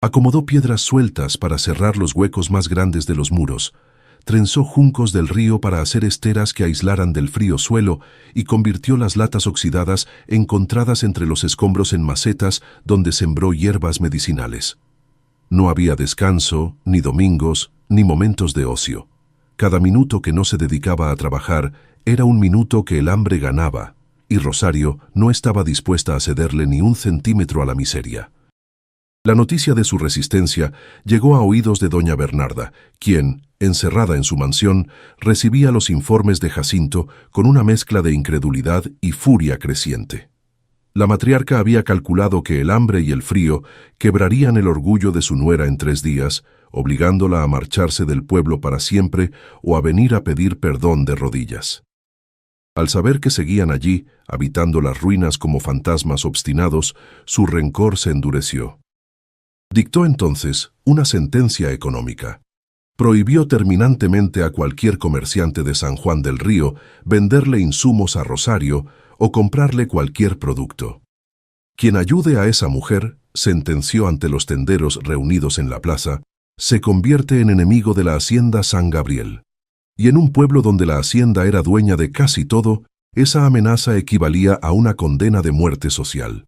Acomodó piedras sueltas para cerrar los huecos más grandes de los muros, trenzó juncos del río para hacer esteras que aislaran del frío suelo y convirtió las latas oxidadas encontradas entre los escombros en macetas donde sembró hierbas medicinales. No había descanso, ni domingos, ni momentos de ocio. Cada minuto que no se dedicaba a trabajar era un minuto que el hambre ganaba, y Rosario no estaba dispuesta a cederle ni un centímetro a la miseria. La noticia de su resistencia llegó a oídos de doña Bernarda, quien, encerrada en su mansión, recibía los informes de Jacinto con una mezcla de incredulidad y furia creciente. La matriarca había calculado que el hambre y el frío quebrarían el orgullo de su nuera en 3 días, obligándola a marcharse del pueblo para siempre o a venir a pedir perdón de rodillas. Al saber que seguían allí, habitando las ruinas como fantasmas obstinados, su rencor se endureció. Dictó entonces una sentencia económica. Prohibió terminantemente a cualquier comerciante de San Juan del Río venderle insumos a Rosario o comprarle cualquier producto. Quien ayude a esa mujer, sentenció ante los tenderos reunidos en la plaza, se convierte en enemigo de la hacienda San Gabriel. Y en un pueblo donde la hacienda era dueña de casi todo, esa amenaza equivalía a una condena de muerte social.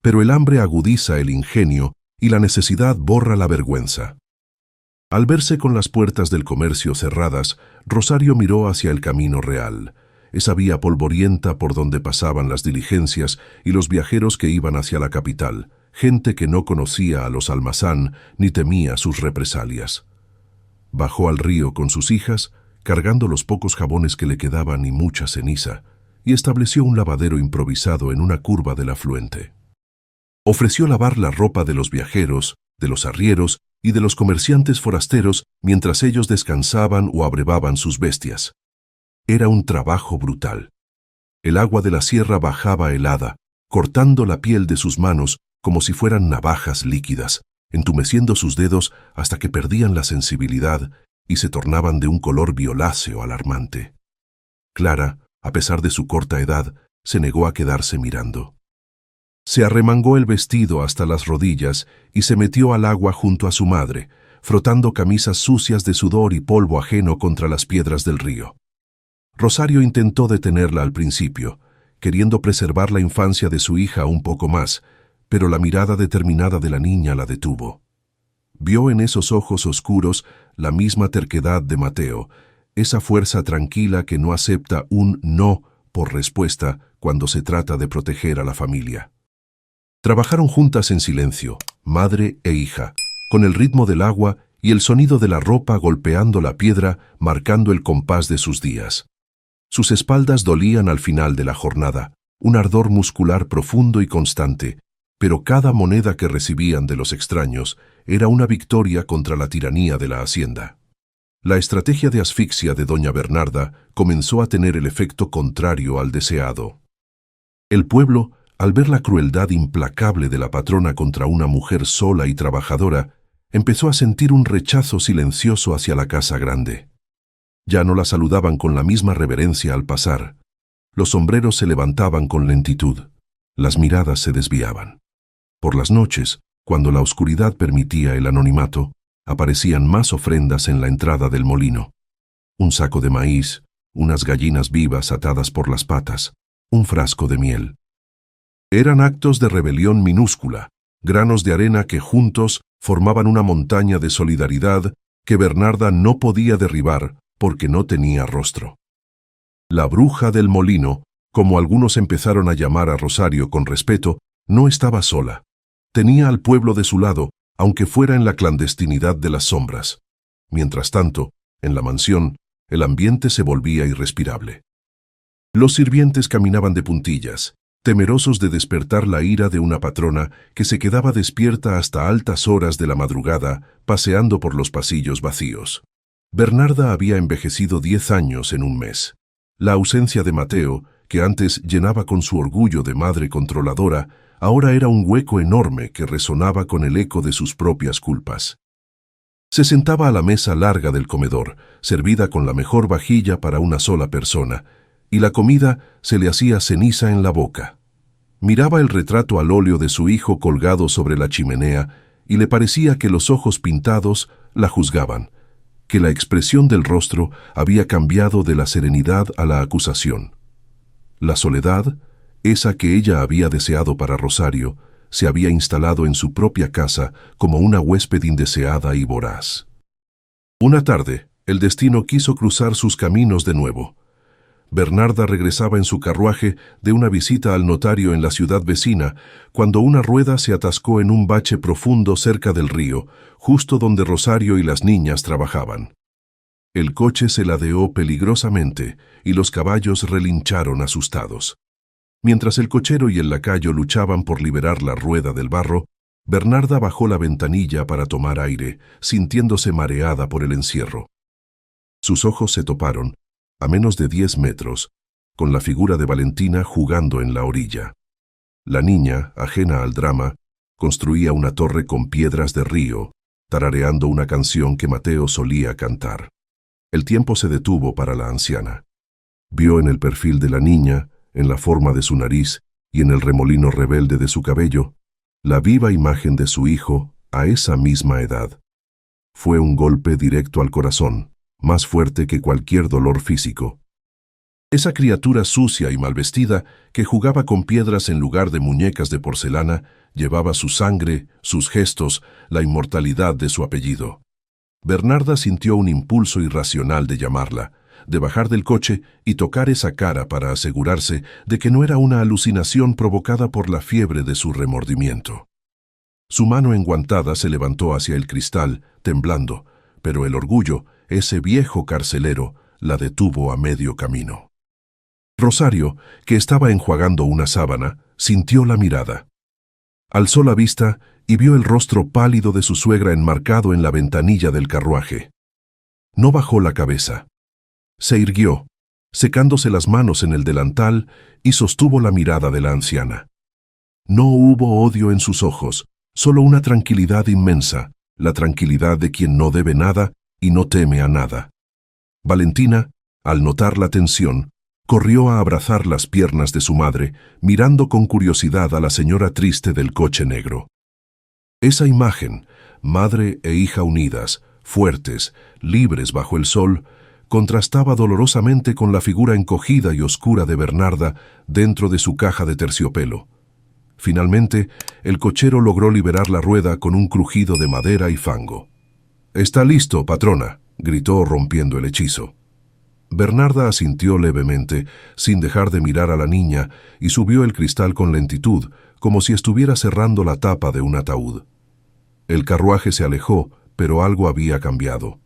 Pero el hambre agudiza el ingenio y la necesidad borra la vergüenza. Al verse con las puertas del comercio cerradas, Rosario miró hacia el camino real, esa vía polvorienta por donde pasaban las diligencias y los viajeros que iban hacia la capital, gente que no conocía a los Almazán ni temía sus represalias. Bajó al río con sus hijas, cargando los pocos jabones que le quedaban y mucha ceniza, y estableció un lavadero improvisado en una curva del afluente. Ofreció lavar la ropa de los viajeros, de los arrieros y de los comerciantes forasteros mientras ellos descansaban o abrevaban sus bestias. Era un trabajo brutal. El agua de la sierra bajaba helada, cortando la piel de sus manos como si fueran navajas líquidas, entumeciendo sus dedos hasta que perdían la sensibilidad y se tornaban de un color violáceo alarmante. Clara, a pesar de su corta edad, se negó a quedarse mirando. Se arremangó el vestido hasta las rodillas y se metió al agua junto a su madre, frotando camisas sucias de sudor y polvo ajeno contra las piedras del río. Rosario intentó detenerla al principio, queriendo preservar la infancia de su hija un poco más, pero la mirada determinada de la niña la detuvo. Vio en esos ojos oscuros la misma terquedad de Mateo, esa fuerza tranquila que no acepta un no por respuesta cuando se trata de proteger a la familia. Trabajaron juntas en silencio, madre e hija, con el ritmo del agua y el sonido de la ropa golpeando la piedra, marcando el compás de sus días. Sus espaldas dolían al final de la jornada, un ardor muscular profundo y constante, pero cada moneda que recibían de los extraños era una victoria contra la tiranía de la hacienda. La estrategia de asfixia de doña Bernarda comenzó a tener el efecto contrario al deseado. El pueblo, al ver la crueldad implacable de la patrona contra una mujer sola y trabajadora, empezó a sentir un rechazo silencioso hacia la casa grande. Ya no la saludaban con la misma reverencia al pasar. Los sombreros se levantaban con lentitud. Las miradas se desviaban. Por las noches, cuando la oscuridad permitía el anonimato, aparecían más ofrendas en la entrada del molino. Un saco de maíz, unas gallinas vivas atadas por las patas, un frasco de miel. Eran actos de rebelión minúscula, granos de arena que juntos formaban una montaña de solidaridad que Bernarda no podía derribar porque no tenía rostro. La bruja del molino, como algunos empezaron a llamar a Rosario con respeto, no estaba sola. Tenía al pueblo de su lado, aunque fuera en la clandestinidad de las sombras. Mientras tanto, en la mansión, el ambiente se volvía irrespirable. Los sirvientes caminaban de puntillas, temerosos de despertar la ira de una patrona que se quedaba despierta hasta altas horas de la madrugada, paseando por los pasillos vacíos. Bernarda había envejecido 10 años en un mes. La ausencia de Mateo, que antes llenaba con su orgullo de madre controladora, ahora era un hueco enorme que resonaba con el eco de sus propias culpas. Se sentaba a la mesa larga del comedor, servida con la mejor vajilla para una sola persona, y la comida se le hacía ceniza en la boca. Miraba el retrato al óleo de su hijo colgado sobre la chimenea y le parecía que los ojos pintados la juzgaban, que la expresión del rostro había cambiado de la serenidad a la acusación. La soledad, esa que ella había deseado para Rosario, se había instalado en su propia casa como una huésped indeseada y voraz. Una tarde, el destino quiso cruzar sus caminos de nuevo. Bernarda regresaba en su carruaje de una visita al notario en la ciudad vecina, cuando una rueda se atascó en un bache profundo cerca del río, justo donde Rosario y las niñas trabajaban. El coche se ladeó peligrosamente y los caballos relincharon asustados. Mientras el cochero y el lacayo luchaban por liberar la rueda del barro, Bernarda bajó la ventanilla para tomar aire, sintiéndose mareada por el encierro. Sus ojos se toparon, a menos de 10 metros, con la figura de Valentina jugando en la orilla. La niña, ajena al drama, construía una torre con piedras de río, tarareando una canción que Mateo solía cantar. El tiempo se detuvo para la anciana. Vio en el perfil de la niña, en la forma de su nariz y en el remolino rebelde de su cabello, la viva imagen de su hijo a esa misma edad. Fue un golpe directo al corazón, más fuerte que cualquier dolor físico. Esa criatura sucia y mal vestida, que jugaba con piedras en lugar de muñecas de porcelana, llevaba su sangre, sus gestos, la inmortalidad de su apellido. Bernarda sintió un impulso irracional de llamarla, de bajar del coche y tocar esa cara para asegurarse de que no era una alucinación provocada por la fiebre de su remordimiento. Su mano enguantada se levantó hacia el cristal, temblando, pero el orgullo, ese viejo carcelero, la detuvo a medio camino. Rosario, que estaba enjuagando una sábana, sintió la mirada. Alzó la vista y vio el rostro pálido de su suegra enmarcado en la ventanilla del carruaje. No bajó la cabeza. Se irguió, secándose las manos en el delantal, y sostuvo la mirada de la anciana. No hubo odio en sus ojos, solo una tranquilidad inmensa, la tranquilidad de quien no debe nada y no teme a nada. Valentina, al notar la tensión, corrió a abrazar las piernas de su madre, mirando con curiosidad a la señora triste del coche negro. Esa imagen, madre e hija unidas, fuertes, libres bajo el sol, contrastaba dolorosamente con la figura encogida y oscura de Bernarda dentro de su caja de terciopelo. Finalmente, el cochero logró liberar la rueda con un crujido de madera y fango. «Está listo, patrona», gritó rompiendo el hechizo. Bernarda asintió levemente, sin dejar de mirar a la niña, y subió el cristal con lentitud, como si estuviera cerrando la tapa de un ataúd. El carruaje se alejó, pero algo había cambiado.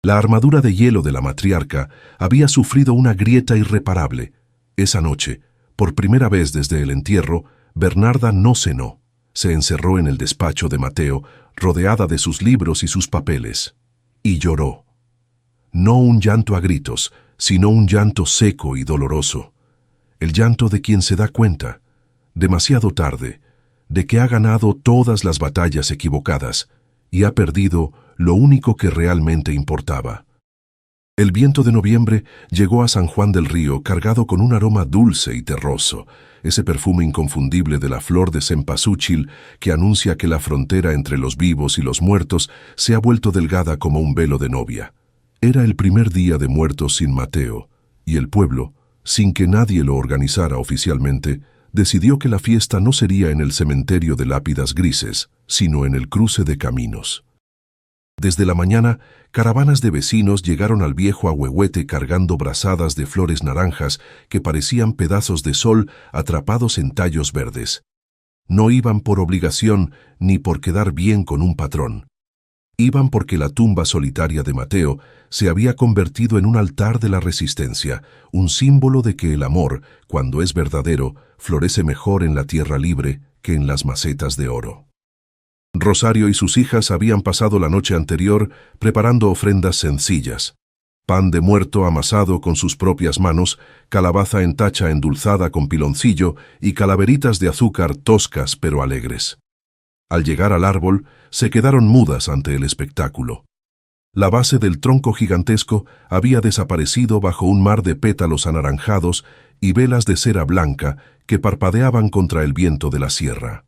La armadura de hielo de la matriarca había sufrido una grieta irreparable. Esa noche, por primera vez desde el entierro, Bernarda no cenó. Se encerró en el despacho de Mateo, rodeada de sus libros y sus papeles, y lloró. No un llanto a gritos, sino un llanto seco y doloroso. El llanto de quien se da cuenta, demasiado tarde, de que ha ganado todas las batallas equivocadas y ha perdido lo único que realmente importaba. El viento de noviembre llegó a San Juan del Río cargado con un aroma dulce y terroso, ese perfume inconfundible de la flor de cempasúchil que anuncia que la frontera entre los vivos y los muertos se ha vuelto delgada como un velo de novia. Era el primer día de Muertos sin Mateo, y el pueblo, sin que nadie lo organizara oficialmente, decidió que la fiesta no sería en el cementerio de lápidas grises, sino en el cruce de caminos. Desde la mañana, caravanas de vecinos llegaron al viejo ahuehuete cargando brazadas de flores naranjas que parecían pedazos de sol atrapados en tallos verdes. No iban por obligación ni por quedar bien con un patrón. Iban porque la tumba solitaria de Mateo se había convertido en un altar de la resistencia, un símbolo de que el amor, cuando es verdadero, florece mejor en la tierra libre que en las macetas de oro. Rosario y sus hijas habían pasado la noche anterior preparando ofrendas sencillas. Pan de muerto amasado con sus propias manos, calabaza en tacha endulzada con piloncillo y calaveritas de azúcar toscas pero alegres. Al llegar al árbol, se quedaron mudas ante el espectáculo. La base del tronco gigantesco había desaparecido bajo un mar de pétalos anaranjados y velas de cera blanca que parpadeaban contra el viento de la sierra.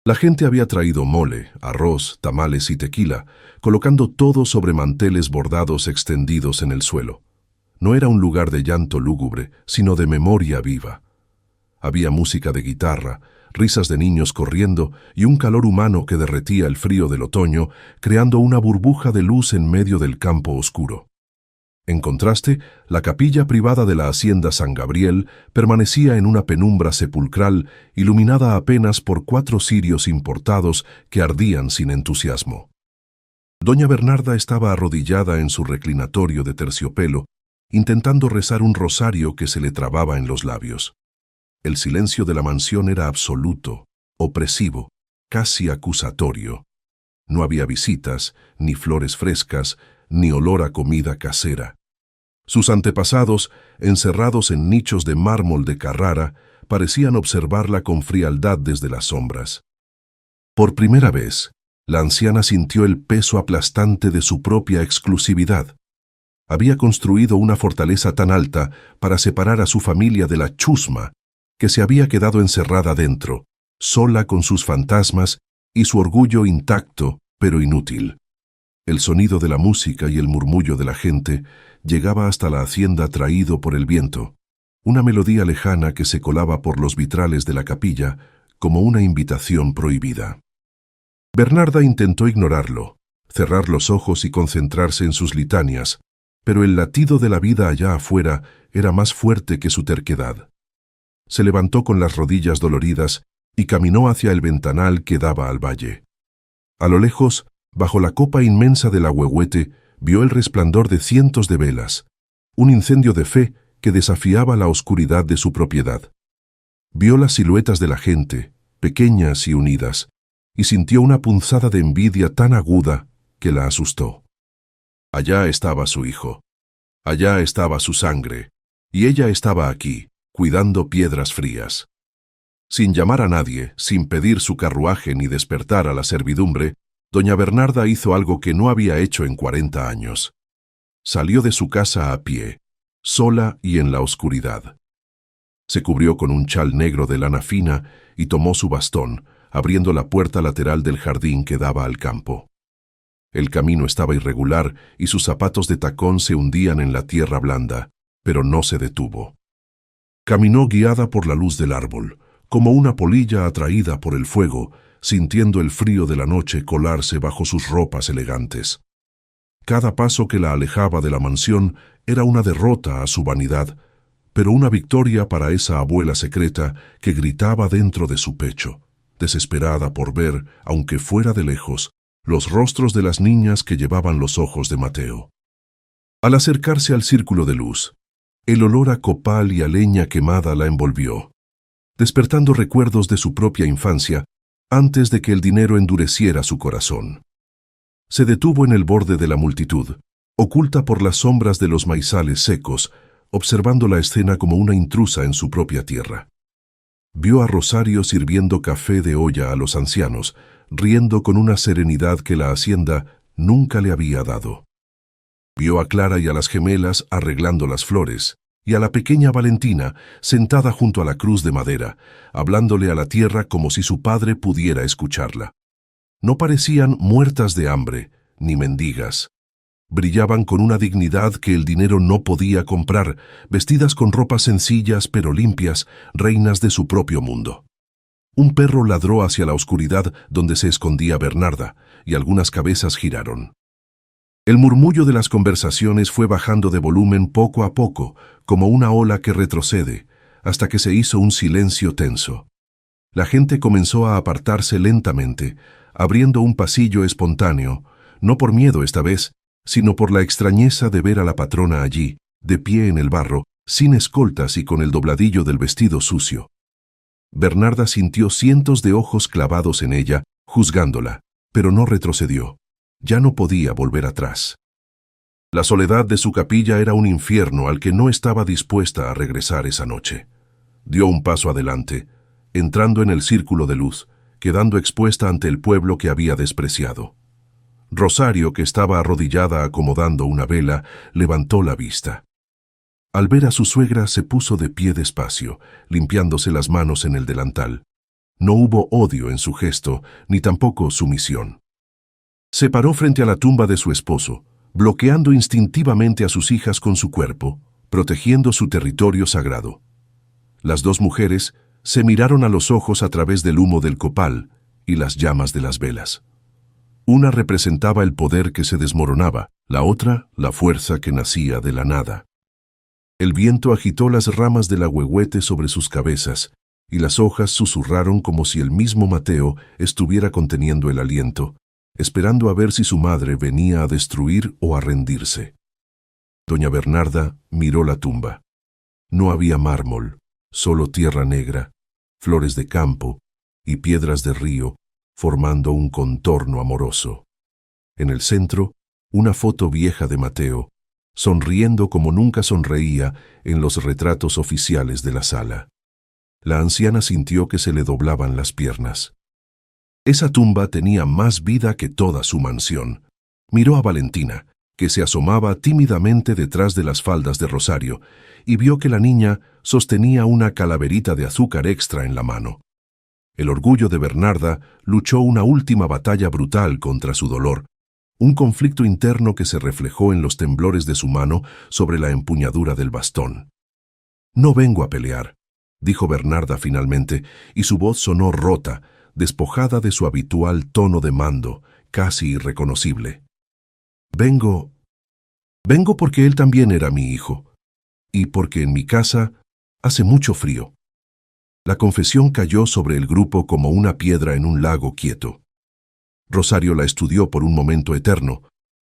La gente había traído mole, arroz, tamales y tequila, colocando todo sobre manteles bordados extendidos en el suelo. No era un lugar de llanto lúgubre, sino de memoria viva. Había música de guitarra, risas de niños corriendo y un calor humano que derretía el frío del otoño, creando una burbuja de luz en medio del campo oscuro. En contraste, la capilla privada de la hacienda San Gabriel permanecía en una penumbra sepulcral, iluminada apenas por 4 cirios importados que ardían sin entusiasmo. Doña Bernarda estaba arrodillada en su reclinatorio de terciopelo, intentando rezar un rosario que se le trababa en los labios. El silencio de la mansión era absoluto, opresivo, casi acusatorio. No había visitas, ni flores frescas, ni olor a comida casera. Sus antepasados, encerrados en nichos de mármol de Carrara, parecían observarla con frialdad desde las sombras. Por primera vez, la anciana sintió el peso aplastante de su propia exclusividad. Había construido una fortaleza tan alta para separar a su familia de la chusma, que se había quedado encerrada dentro, sola con sus fantasmas y su orgullo intacto, pero inútil. El sonido de la música y el murmullo de la gente llegaba hasta la hacienda traído por el viento, una melodía lejana que se colaba por los vitrales de la capilla como una invitación prohibida. Bernarda intentó ignorarlo, cerrar los ojos y concentrarse en sus litanias, pero el latido de la vida allá afuera era más fuerte que su terquedad. Se levantó con las rodillas doloridas y caminó hacia el ventanal que daba al valle. A lo lejos, bajo la copa inmensa del ahuehuete, vio el resplandor de cientos de velas, un incendio de fe que desafiaba la oscuridad de su propiedad. Vio las siluetas de la gente, pequeñas y unidas, y sintió una punzada de envidia tan aguda que la asustó. Allá estaba su hijo, allá estaba su sangre, y ella estaba aquí, cuidando piedras frías. Sin llamar a nadie, sin pedir su carruaje ni despertar a la servidumbre, doña Bernarda hizo algo que no había hecho en 40 años. Salió de su casa a pie, sola y en la oscuridad. Se cubrió con un chal negro de lana fina y tomó su bastón, abriendo la puerta lateral del jardín que daba al campo. El camino estaba irregular y sus zapatos de tacón se hundían en la tierra blanda, pero no se detuvo. Caminó guiada por la luz del árbol, como una polilla atraída por el fuego, sintiendo el frío de la noche colarse bajo sus ropas elegantes. Cada paso que la alejaba de la mansión era una derrota a su vanidad, pero una victoria para esa abuela secreta que gritaba dentro de su pecho, desesperada por ver, aunque fuera de lejos, los rostros de las niñas que llevaban los ojos de Mateo. Al acercarse al círculo de luz, el olor a copal y a leña quemada la envolvió, despertando recuerdos de su propia infancia antes de que el dinero endureciera su corazón. Se detuvo en el borde de la multitud, oculta por las sombras de los maizales secos, observando la escena como una intrusa en su propia tierra. Vio a Rosario sirviendo café de olla a los ancianos, riendo con una serenidad que la hacienda nunca le había dado. Vio a Clara y a las gemelas arreglando las flores, y a la pequeña Valentina sentada junto a la cruz de madera, hablándole a la tierra como si su padre pudiera escucharla. No parecían muertas de hambre, ni mendigas. Brillaban con una dignidad que el dinero no podía comprar, vestidas con ropas sencillas pero limpias, reinas de su propio mundo. Un perro ladró hacia la oscuridad donde se escondía Bernarda, y algunas cabezas giraron. El murmullo de las conversaciones fue bajando de volumen poco a poco, como una ola que retrocede, hasta que se hizo un silencio tenso. La gente comenzó a apartarse lentamente, abriendo un pasillo espontáneo, no por miedo esta vez, sino por la extrañeza de ver a la patrona allí, de pie en el barro, sin escoltas y con el dobladillo del vestido sucio. Bernarda sintió cientos de ojos clavados en ella, juzgándola, pero no retrocedió. Ya no podía volver atrás. La soledad de su capilla era un infierno al que no estaba dispuesta a regresar esa noche. Dio un paso adelante, entrando en el círculo de luz, quedando expuesta ante el pueblo que había despreciado. Rosario, que estaba arrodillada acomodando una vela, levantó la vista. Al ver a su suegra se puso de pie despacio, limpiándose las manos en el delantal. No hubo odio en su gesto, ni tampoco sumisión. Se paró frente a la tumba de su esposo, bloqueando instintivamente a sus hijas con su cuerpo, protegiendo su territorio sagrado. Las dos mujeres se miraron a los ojos a través del humo del copal y las llamas de las velas. Una representaba el poder que se desmoronaba, la otra la fuerza que nacía de la nada. El viento agitó las ramas del ahuehuete sobre sus cabezas, y las hojas susurraron como si el mismo Mateo estuviera conteniendo el aliento, esperando a ver si su madre venía a destruir o a rendirse. Doña Bernarda miró la tumba. No había mármol, solo tierra negra, flores de campo y piedras de río, formando un contorno amoroso. En el centro, una foto vieja de Mateo, sonriendo como nunca sonreía en los retratos oficiales de la sala. La anciana sintió que se le doblaban las piernas. Esa tumba tenía más vida que toda su mansión. Miró a Valentina, que se asomaba tímidamente detrás de las faldas de Rosario, y vio que la niña sostenía una calaverita de azúcar extra en la mano. El orgullo de Bernarda luchó una última batalla brutal contra su dolor, un conflicto interno que se reflejó en los temblores de su mano sobre la empuñadura del bastón. «No vengo a pelear», dijo Bernarda finalmente, y su voz sonó rota, despojada de su habitual tono de mando, casi irreconocible. Vengo porque él también era mi hijo, y porque en mi casa hace mucho frío». La confesión cayó sobre el grupo como una piedra en un lago quieto. Rosario la estudió por un momento eterno,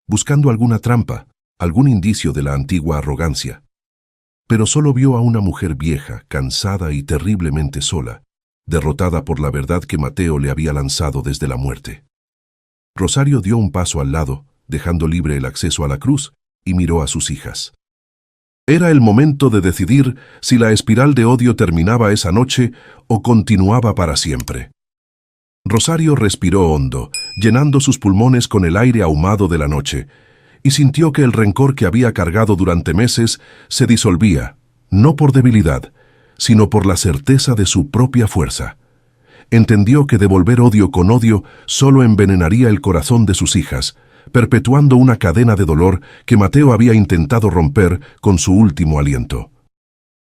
buscando alguna trampa, algún indicio de la antigua arrogancia. Pero solo vio a una mujer vieja, cansada y terriblemente sola, derrotada por la verdad que Mateo le había lanzado desde la muerte. Rosario dio un paso al lado, dejando libre el acceso a la cruz, y miró a sus hijas. Era el momento de decidir si la espiral de odio terminaba esa noche o continuaba para siempre. Rosario respiró hondo, llenando sus pulmones con el aire ahumado de la noche, y sintió que el rencor que había cargado durante meses se disolvía, no por debilidad, sino por la certeza de su propia fuerza. Entendió que devolver odio con odio solo envenenaría el corazón de sus hijas, perpetuando una cadena de dolor que Mateo había intentado romper con su último aliento.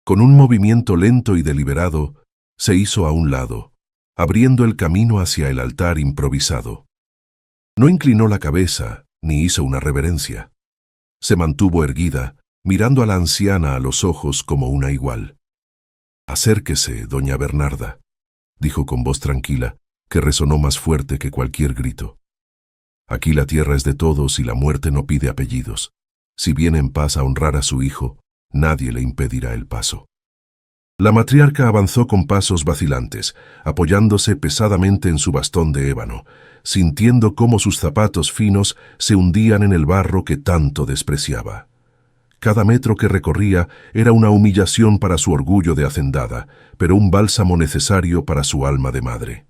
Con un movimiento lento y deliberado, se hizo a un lado, abriendo el camino hacia el altar improvisado. No inclinó la cabeza, ni hizo una reverencia. Se mantuvo erguida, mirando a la anciana a los ojos como una igual. «Acérquese, doña Bernarda», dijo con voz tranquila, que resonó más fuerte que cualquier grito. «Aquí la tierra es de todos y la muerte no pide apellidos. Si viene en paz a honrar a su hijo, nadie le impedirá el paso». La matriarca avanzó con pasos vacilantes, apoyándose pesadamente en su bastón de ébano, sintiendo cómo sus zapatos finos se hundían en el barro que tanto despreciaba. Cada metro que recorría era una humillación para su orgullo de hacendada, pero un bálsamo necesario para su alma de madre.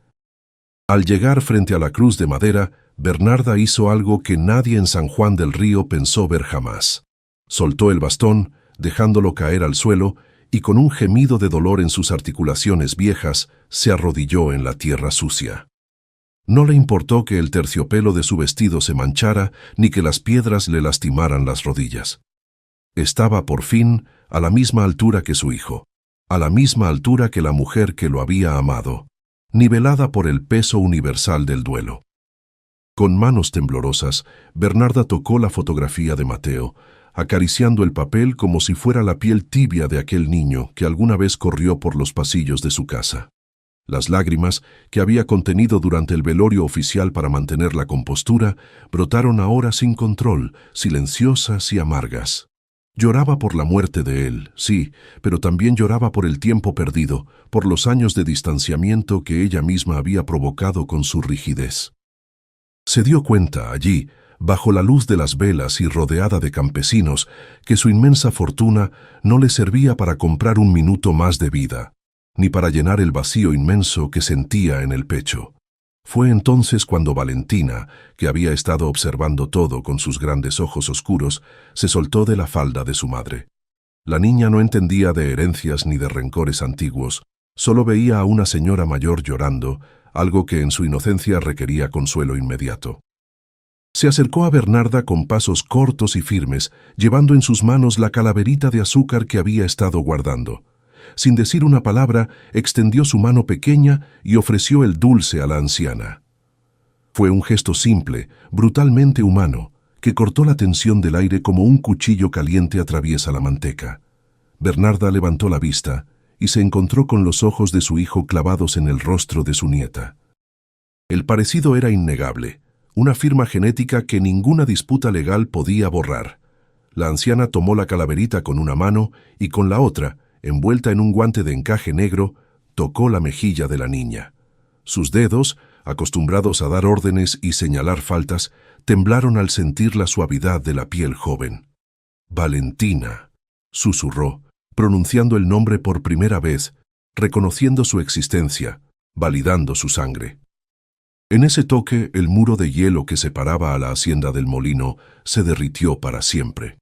Al llegar frente a la cruz de madera, Bernarda hizo algo que nadie en San Juan del Río pensó ver jamás. Soltó el bastón, dejándolo caer al suelo, y con un gemido de dolor en sus articulaciones viejas, se arrodilló en la tierra sucia. No le importó que el terciopelo de su vestido se manchara, ni que las piedras le lastimaran las rodillas. Estaba, por fin, a la misma altura que su hijo, a la misma altura que la mujer que lo había amado, nivelada por el peso universal del duelo. Con manos temblorosas, Bernarda tocó la fotografía de Mateo, acariciando el papel como si fuera la piel tibia de aquel niño que alguna vez corrió por los pasillos de su casa. Las lágrimas, que había contenido durante el velorio oficial para mantener la compostura, brotaron ahora sin control, silenciosas y amargas. Lloraba por la muerte de él, sí, pero también lloraba por el tiempo perdido, por los años de distanciamiento que ella misma había provocado con su rigidez. Se dio cuenta allí, bajo la luz de las velas y rodeada de campesinos, que su inmensa fortuna no le servía para comprar un minuto más de vida, ni para llenar el vacío inmenso que sentía en el pecho. Fue entonces cuando Valentina, que había estado observando todo con sus grandes ojos oscuros, se soltó de la falda de su madre. La niña no entendía de herencias ni de rencores antiguos, solo veía a una señora mayor llorando, algo que en su inocencia requería consuelo inmediato. Se acercó a Bernarda con pasos cortos y firmes, llevando en sus manos la calaverita de azúcar que había estado guardando. Sin decir una palabra, extendió su mano pequeña y ofreció el dulce a la anciana. Fue un gesto simple, brutalmente humano, que cortó la tensión del aire como un cuchillo caliente atraviesa la manteca. Bernarda levantó la vista y se encontró con los ojos de su hijo clavados en el rostro de su nieta. El parecido era innegable, una firma genética que ninguna disputa legal podía borrar. La anciana tomó la calaverita con una mano y con la otra, envuelta en un guante de encaje negro, tocó la mejilla de la niña. Sus dedos, acostumbrados a dar órdenes y señalar faltas, temblaron al sentir la suavidad de la piel joven. «Valentina», susurró, pronunciando el nombre por primera vez, reconociendo su existencia, validando su sangre. En ese toque, el muro de hielo que separaba a la hacienda del molino se derritió para siempre.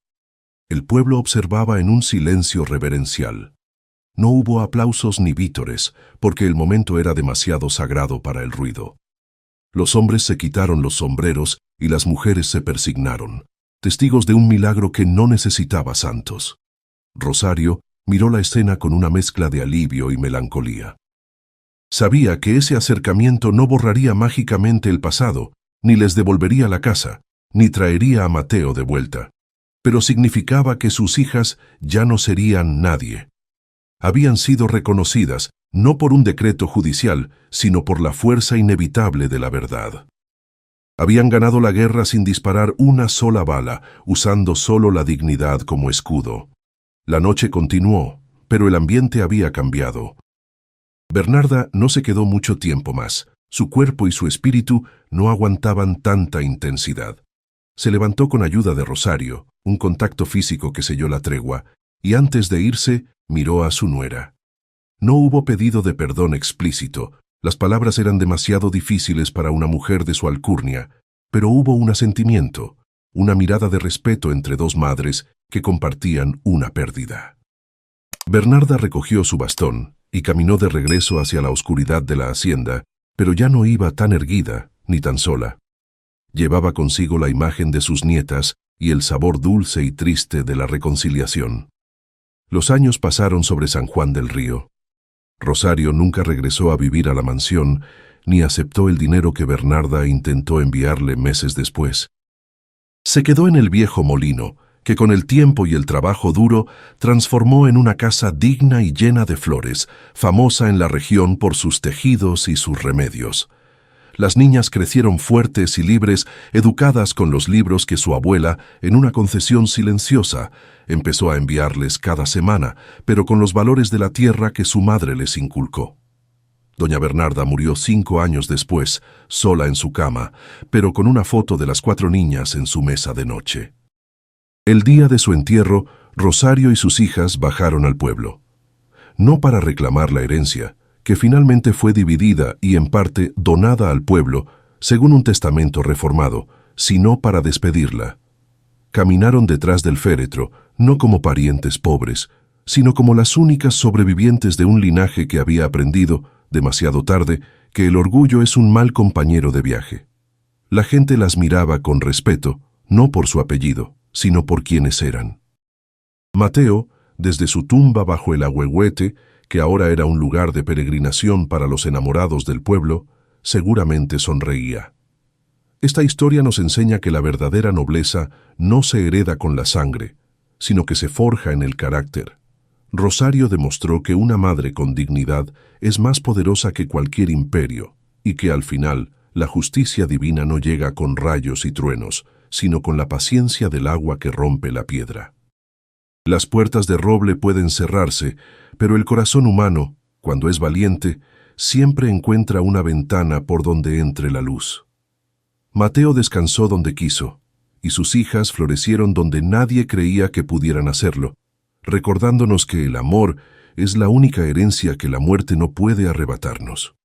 El pueblo observaba en un silencio reverencial. No hubo aplausos ni vítores, porque el momento era demasiado sagrado para el ruido. Los hombres se quitaron los sombreros y las mujeres se persignaron, testigos de un milagro que no necesitaba santos. Rosario miró la escena con una mezcla de alivio y melancolía. Sabía que ese acercamiento no borraría mágicamente el pasado, ni les devolvería la casa, ni traería a Mateo de vuelta. Pero significaba que sus hijas ya no serían nadie. Habían sido reconocidas, no por un decreto judicial, sino por la fuerza inevitable de la verdad. Habían ganado la guerra sin disparar una sola bala, usando solo la dignidad como escudo. La noche continuó, pero el ambiente había cambiado. Bernarda no se quedó mucho tiempo más. Su cuerpo y su espíritu no aguantaban tanta intensidad. Se levantó con ayuda de Rosario, un contacto físico que selló la tregua, y antes de irse, miró a su nuera. No hubo pedido de perdón explícito, las palabras eran demasiado difíciles para una mujer de su alcurnia, pero hubo un asentimiento, una mirada de respeto entre dos madres que compartían una pérdida. Bernarda recogió su bastón y caminó de regreso hacia la oscuridad de la hacienda, pero ya no iba tan erguida ni tan sola. Llevaba consigo la imagen de sus nietas y el sabor dulce y triste de la reconciliación. Los años pasaron sobre San Juan del Río. Rosario nunca regresó a vivir a la mansión, ni aceptó el dinero que Bernarda intentó enviarle meses después. Se quedó en el viejo molino, que con el tiempo y el trabajo duro transformó en una casa digna y llena de flores, famosa en la región por sus tejidos y sus remedios. Las niñas crecieron fuertes y libres, educadas con los libros que su abuela, en una concesión silenciosa, empezó a enviarles cada semana, pero con los valores de la tierra que su madre les inculcó. Doña Bernarda murió 5 años después, sola en su cama, pero con una foto de las 4 niñas en su mesa de noche. El día de su entierro, Rosario y sus hijas bajaron al pueblo. No para reclamar la herencia, que finalmente fue dividida y en parte donada al pueblo, según un testamento reformado, sino para despedirla. Caminaron detrás del féretro, no como parientes pobres, sino como las únicas sobrevivientes de un linaje que había aprendido, demasiado tarde, que el orgullo es un mal compañero de viaje. La gente las miraba con respeto, no por su apellido, sino por quienes eran. Mateo, desde su tumba bajo el Ahuehuete, que ahora era un lugar de peregrinación para los enamorados del pueblo, seguramente sonreía. Esta historia nos enseña que la verdadera nobleza no se hereda con la sangre, sino que se forja en el carácter. Rosario demostró que una madre con dignidad es más poderosa que cualquier imperio, y que al final la justicia divina no llega con rayos y truenos, sino con la paciencia del agua que rompe la piedra. Las puertas de roble pueden cerrarse, pero el corazón humano, cuando es valiente, siempre encuentra una ventana por donde entre la luz. Mateo descansó donde quiso, y sus hijas florecieron donde nadie creía que pudieran hacerlo, recordándonos que el amor es la única herencia que la muerte no puede arrebatarnos.